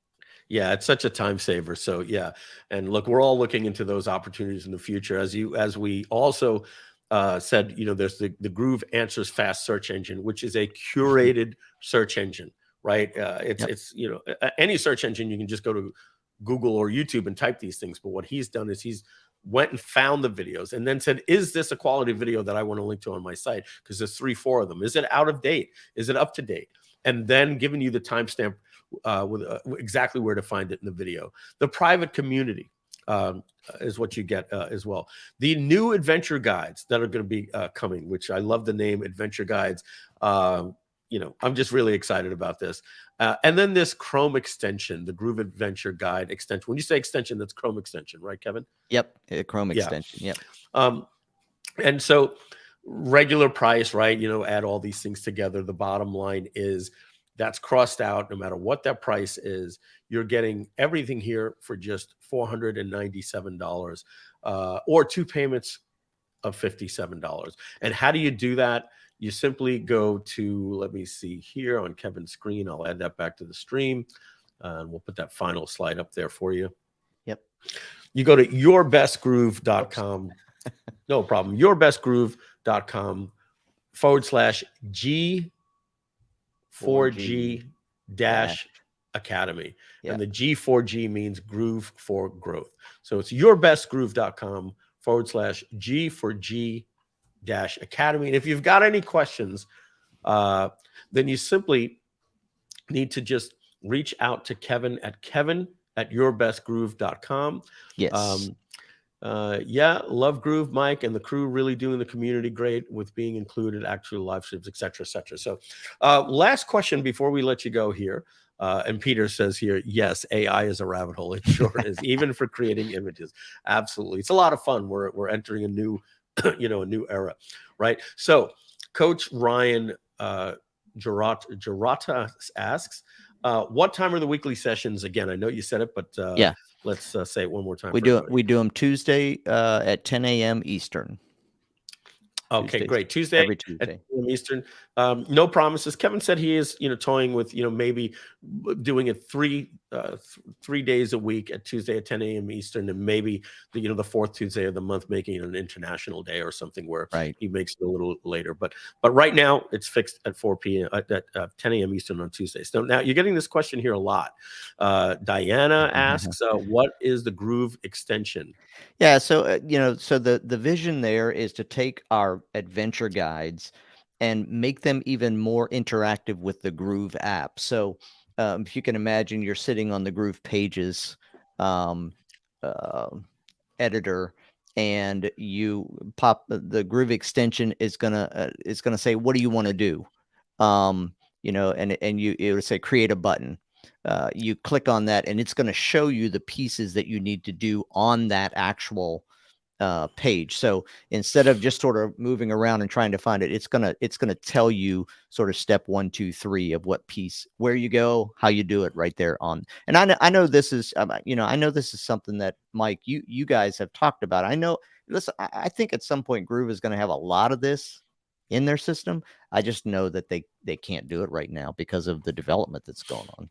Yeah, it's such a time saver. So yeah, and look, we're all looking into those opportunities in the future. As we also said, there's the Groove Answers Fast Search Engine, which is a curated search engine, right? It's any search engine, you can just go to Google or YouTube and type these things. But what he's done is he's went and found the videos and then said, is this a quality video that I want to link to on my site? Because there's 3-4 of them. Is it out of date? Is it up to date? And then giving you the timestamp with exactly where to find it in the video. The private community is what you get as well. The new adventure guides that are going to be coming, which I love the name Adventure Guides. I'm just really excited about this. And then this Chrome extension, the Groove Adventure Guide extension. When you say extension, that's Chrome extension, right, Kevin? Yep, Chrome extension. Yep. And so regular price, right? Add all these things together. The bottom line is that's crossed out. No matter what that price is, you're getting everything here for just $497, or 2 payments of $57. And how do you do that? You simply go to, let me see here on Kevin's screen. I'll add that back to the stream, and we'll put that final slide up there for you. Yep. You go to yourbestgroove.com. No problem. Yourbestgroove.com /G4G dash Academy. Yep. And the G4G means groove for growth. So it's yourbestgroove.com /G4G dash Academy. And if you've got any questions, then you simply need to just reach out to Kevin at yourbestgroove.com. Yes. Yeah, love Groove, Mike, and the crew really doing the community great with being included, actual live streams, et cetera, et cetera. So last question before we let you go here. And Peter says here, yes, AI is a rabbit hole. It sure is, even for creating images. Absolutely. It's a lot of fun. We're entering a new, a new era, right? So Coach Ryan Gerata asks, what time are the weekly sessions? Again, I know you said it, but yeah, let's say it one more time. We do them Tuesday at 10 a.m. Eastern. Okay, Tuesdays, great. Tuesday every Tuesday. at 10 Eastern. No promises. Kevin said he is, toying with, maybe doing it 3 days a week at Tuesday at 10 a.m. Eastern, and maybe the fourth Tuesday of the month, making it an international day or something where he makes it a little later. But right now it's fixed at 4 p.m. at 10 a.m. Eastern on Tuesdays. So now you're getting this question here a lot. Diana asks, what is the Groove extension? Yeah, so so the vision there is to take our adventure guides and make them even more interactive with the Groove app. So if you can imagine, you're sitting on the Groove Pages editor, and you pop the Groove extension is gonna say, what do you want to do? And it would say create a button. You click on that, and it's going to show you the pieces that you need to do on that actual page. So instead of just sort of moving around and trying to find it, it's gonna tell you sort of step 1, 2, 3 of what piece, where you go, how you do it right there on. And I know this is I know this is something that, Mike, you guys have talked about. I know. Listen, I think at some point Groove is going to have a lot of this in their system. I just know that they can't do it right now because of the development that's going on.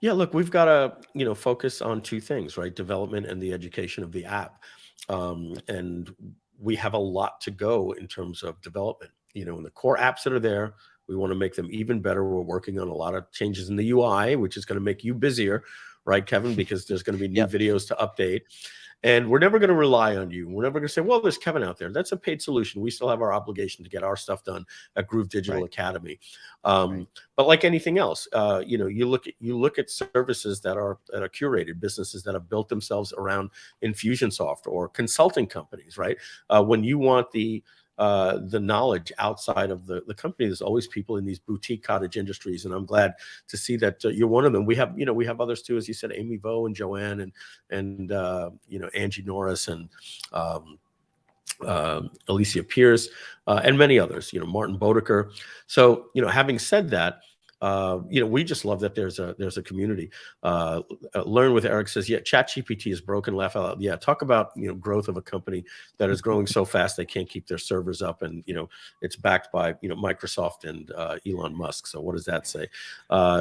Yeah, look, we've got to, focus on 2 things, right? Development and the education of the app. And we have a lot to go in terms of development. And the core apps that are there, we want to make them even better. We're working on a lot of changes in the UI, which is going to make you busier, right, Kevin? Because there's going to be new videos to update. And we're never going to rely on you. We're never going to say, well, there's Kevin out there. That's a paid solution. We still have our obligation to get our stuff done at Groove Digital Academy. But like anything else, you look at services that are curated, businesses that have built themselves around Infusionsoft, or consulting companies, right? When you want the knowledge outside of the company, there's always people in these boutique cottage industries, and I'm glad to see that you're one of them. We have others too, as you said, Amy Vo and Joanne and Angie Norris and Alicia Pierce and many others, Martin Bodeker. So having said that, we just love that there's a community. Learn with Eric says, yeah, ChatGPT is broken. Laugh out loud. Yeah, talk about growth of a company that is growing so fast they can't keep their servers up, and it's backed by Microsoft and Elon Musk. So what does that say?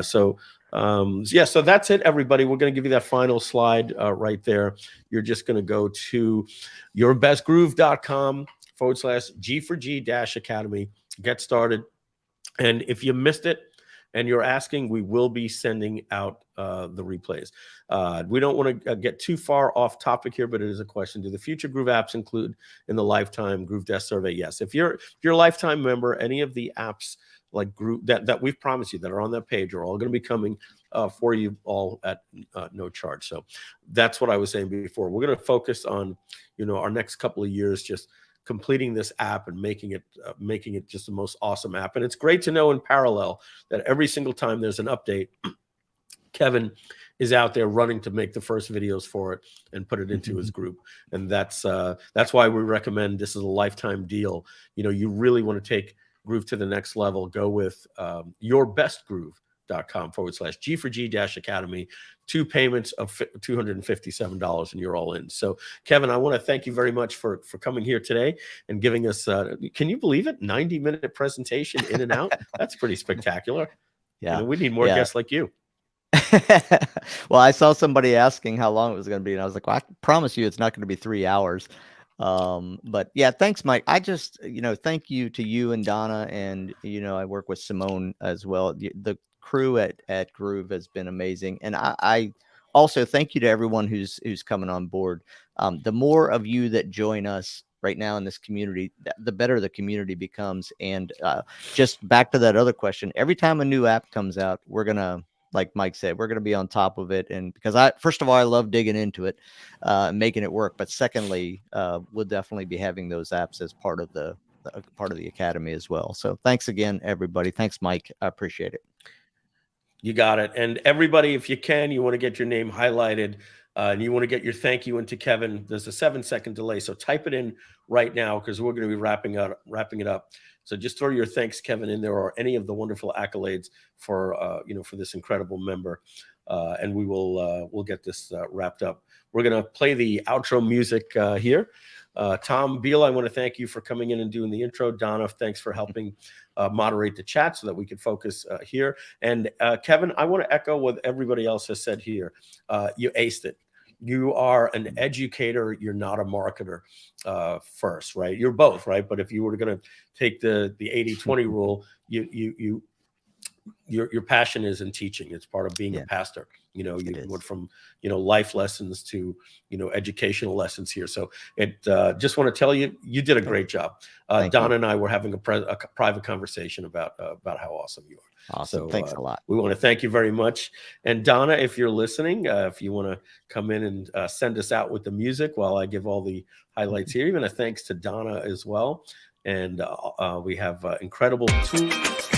So that's it, everybody. We're going to give you that final slide right there. You're just going to go to yourbestgroove.com /G4G-Academy. Get started. And if you missed it, and you're asking, we will be sending out the replays. We don't want to get too far off topic here, but it is a question. Do the future Groove apps include in the lifetime Groove Desk survey? Yes. If you're a lifetime member, any of the apps like Groove that we've promised you that are on that page are all going to be coming for you all at no charge. So that's what I was saying before. We're going to focus on, our next couple of years, just completing this app and making it just the most awesome app. And it's great to know in parallel that every single time there's an update, Kevin is out there running to make the first videos for it and put it into his group. And that's why we recommend this is a lifetime deal. You know, you really want to take Groove to the next level. Go with yourbestgroove.com/G for G-Academy. 2 payments of $257 and you're all in. So Kevin, I want to thank you very much for coming here today and giving us, can you believe it? 90-minute presentation in and out. That's pretty spectacular. Yeah. You know, we need more guests like you. Well, I saw somebody asking how long it was going to be, and I was like, well, I promise you it's not going to be 3 hours. But yeah, thanks, Mike. I just, thank you to you and Donna, and, I work with Simone as well. The crew at Groove has been amazing. And I also thank you to everyone who's coming on board. The more of you that join us right now in this community, the better the community becomes. And just back to that other question, every time a new app comes out, we're going to, like Mike said, we're going to be on top of it. And because first of all, I love digging into it, making it work. But secondly, we'll definitely be having those apps as part of the Academy as well. So thanks again, everybody. Thanks, Mike. I appreciate it. You got it. And everybody, if you can, you want to get your name highlighted and you want to get your thank you into Kevin, there's a 7-second delay. So type it in right now because we're going to be wrapping it up. So just throw your thanks, Kevin, in there, or any of the wonderful accolades for, for this incredible member. And we'll get this wrapped up. We're going to play the outro music here. Tom Beal, I want to thank you for coming in and doing the intro. Donna, thanks for helping moderate the chat so that we can focus here. And Kevin, I want to echo what everybody else has said here. You aced it. You are an educator. You're not a marketer first, right? You're both, right? But if you were going to take the 80-20 rule, your passion is in teaching. It's part of being a pastor. You went from, life lessons to, educational lessons here. So just want to tell you, you did a great job. Donna and I were having a private conversation about how awesome you are. Awesome. So, thanks a lot. We want to thank you very much. And Donna, if you're listening, if you want to come in and send us out with the music while I give all the highlights here, even a thanks to Donna as well. And we have incredible tools.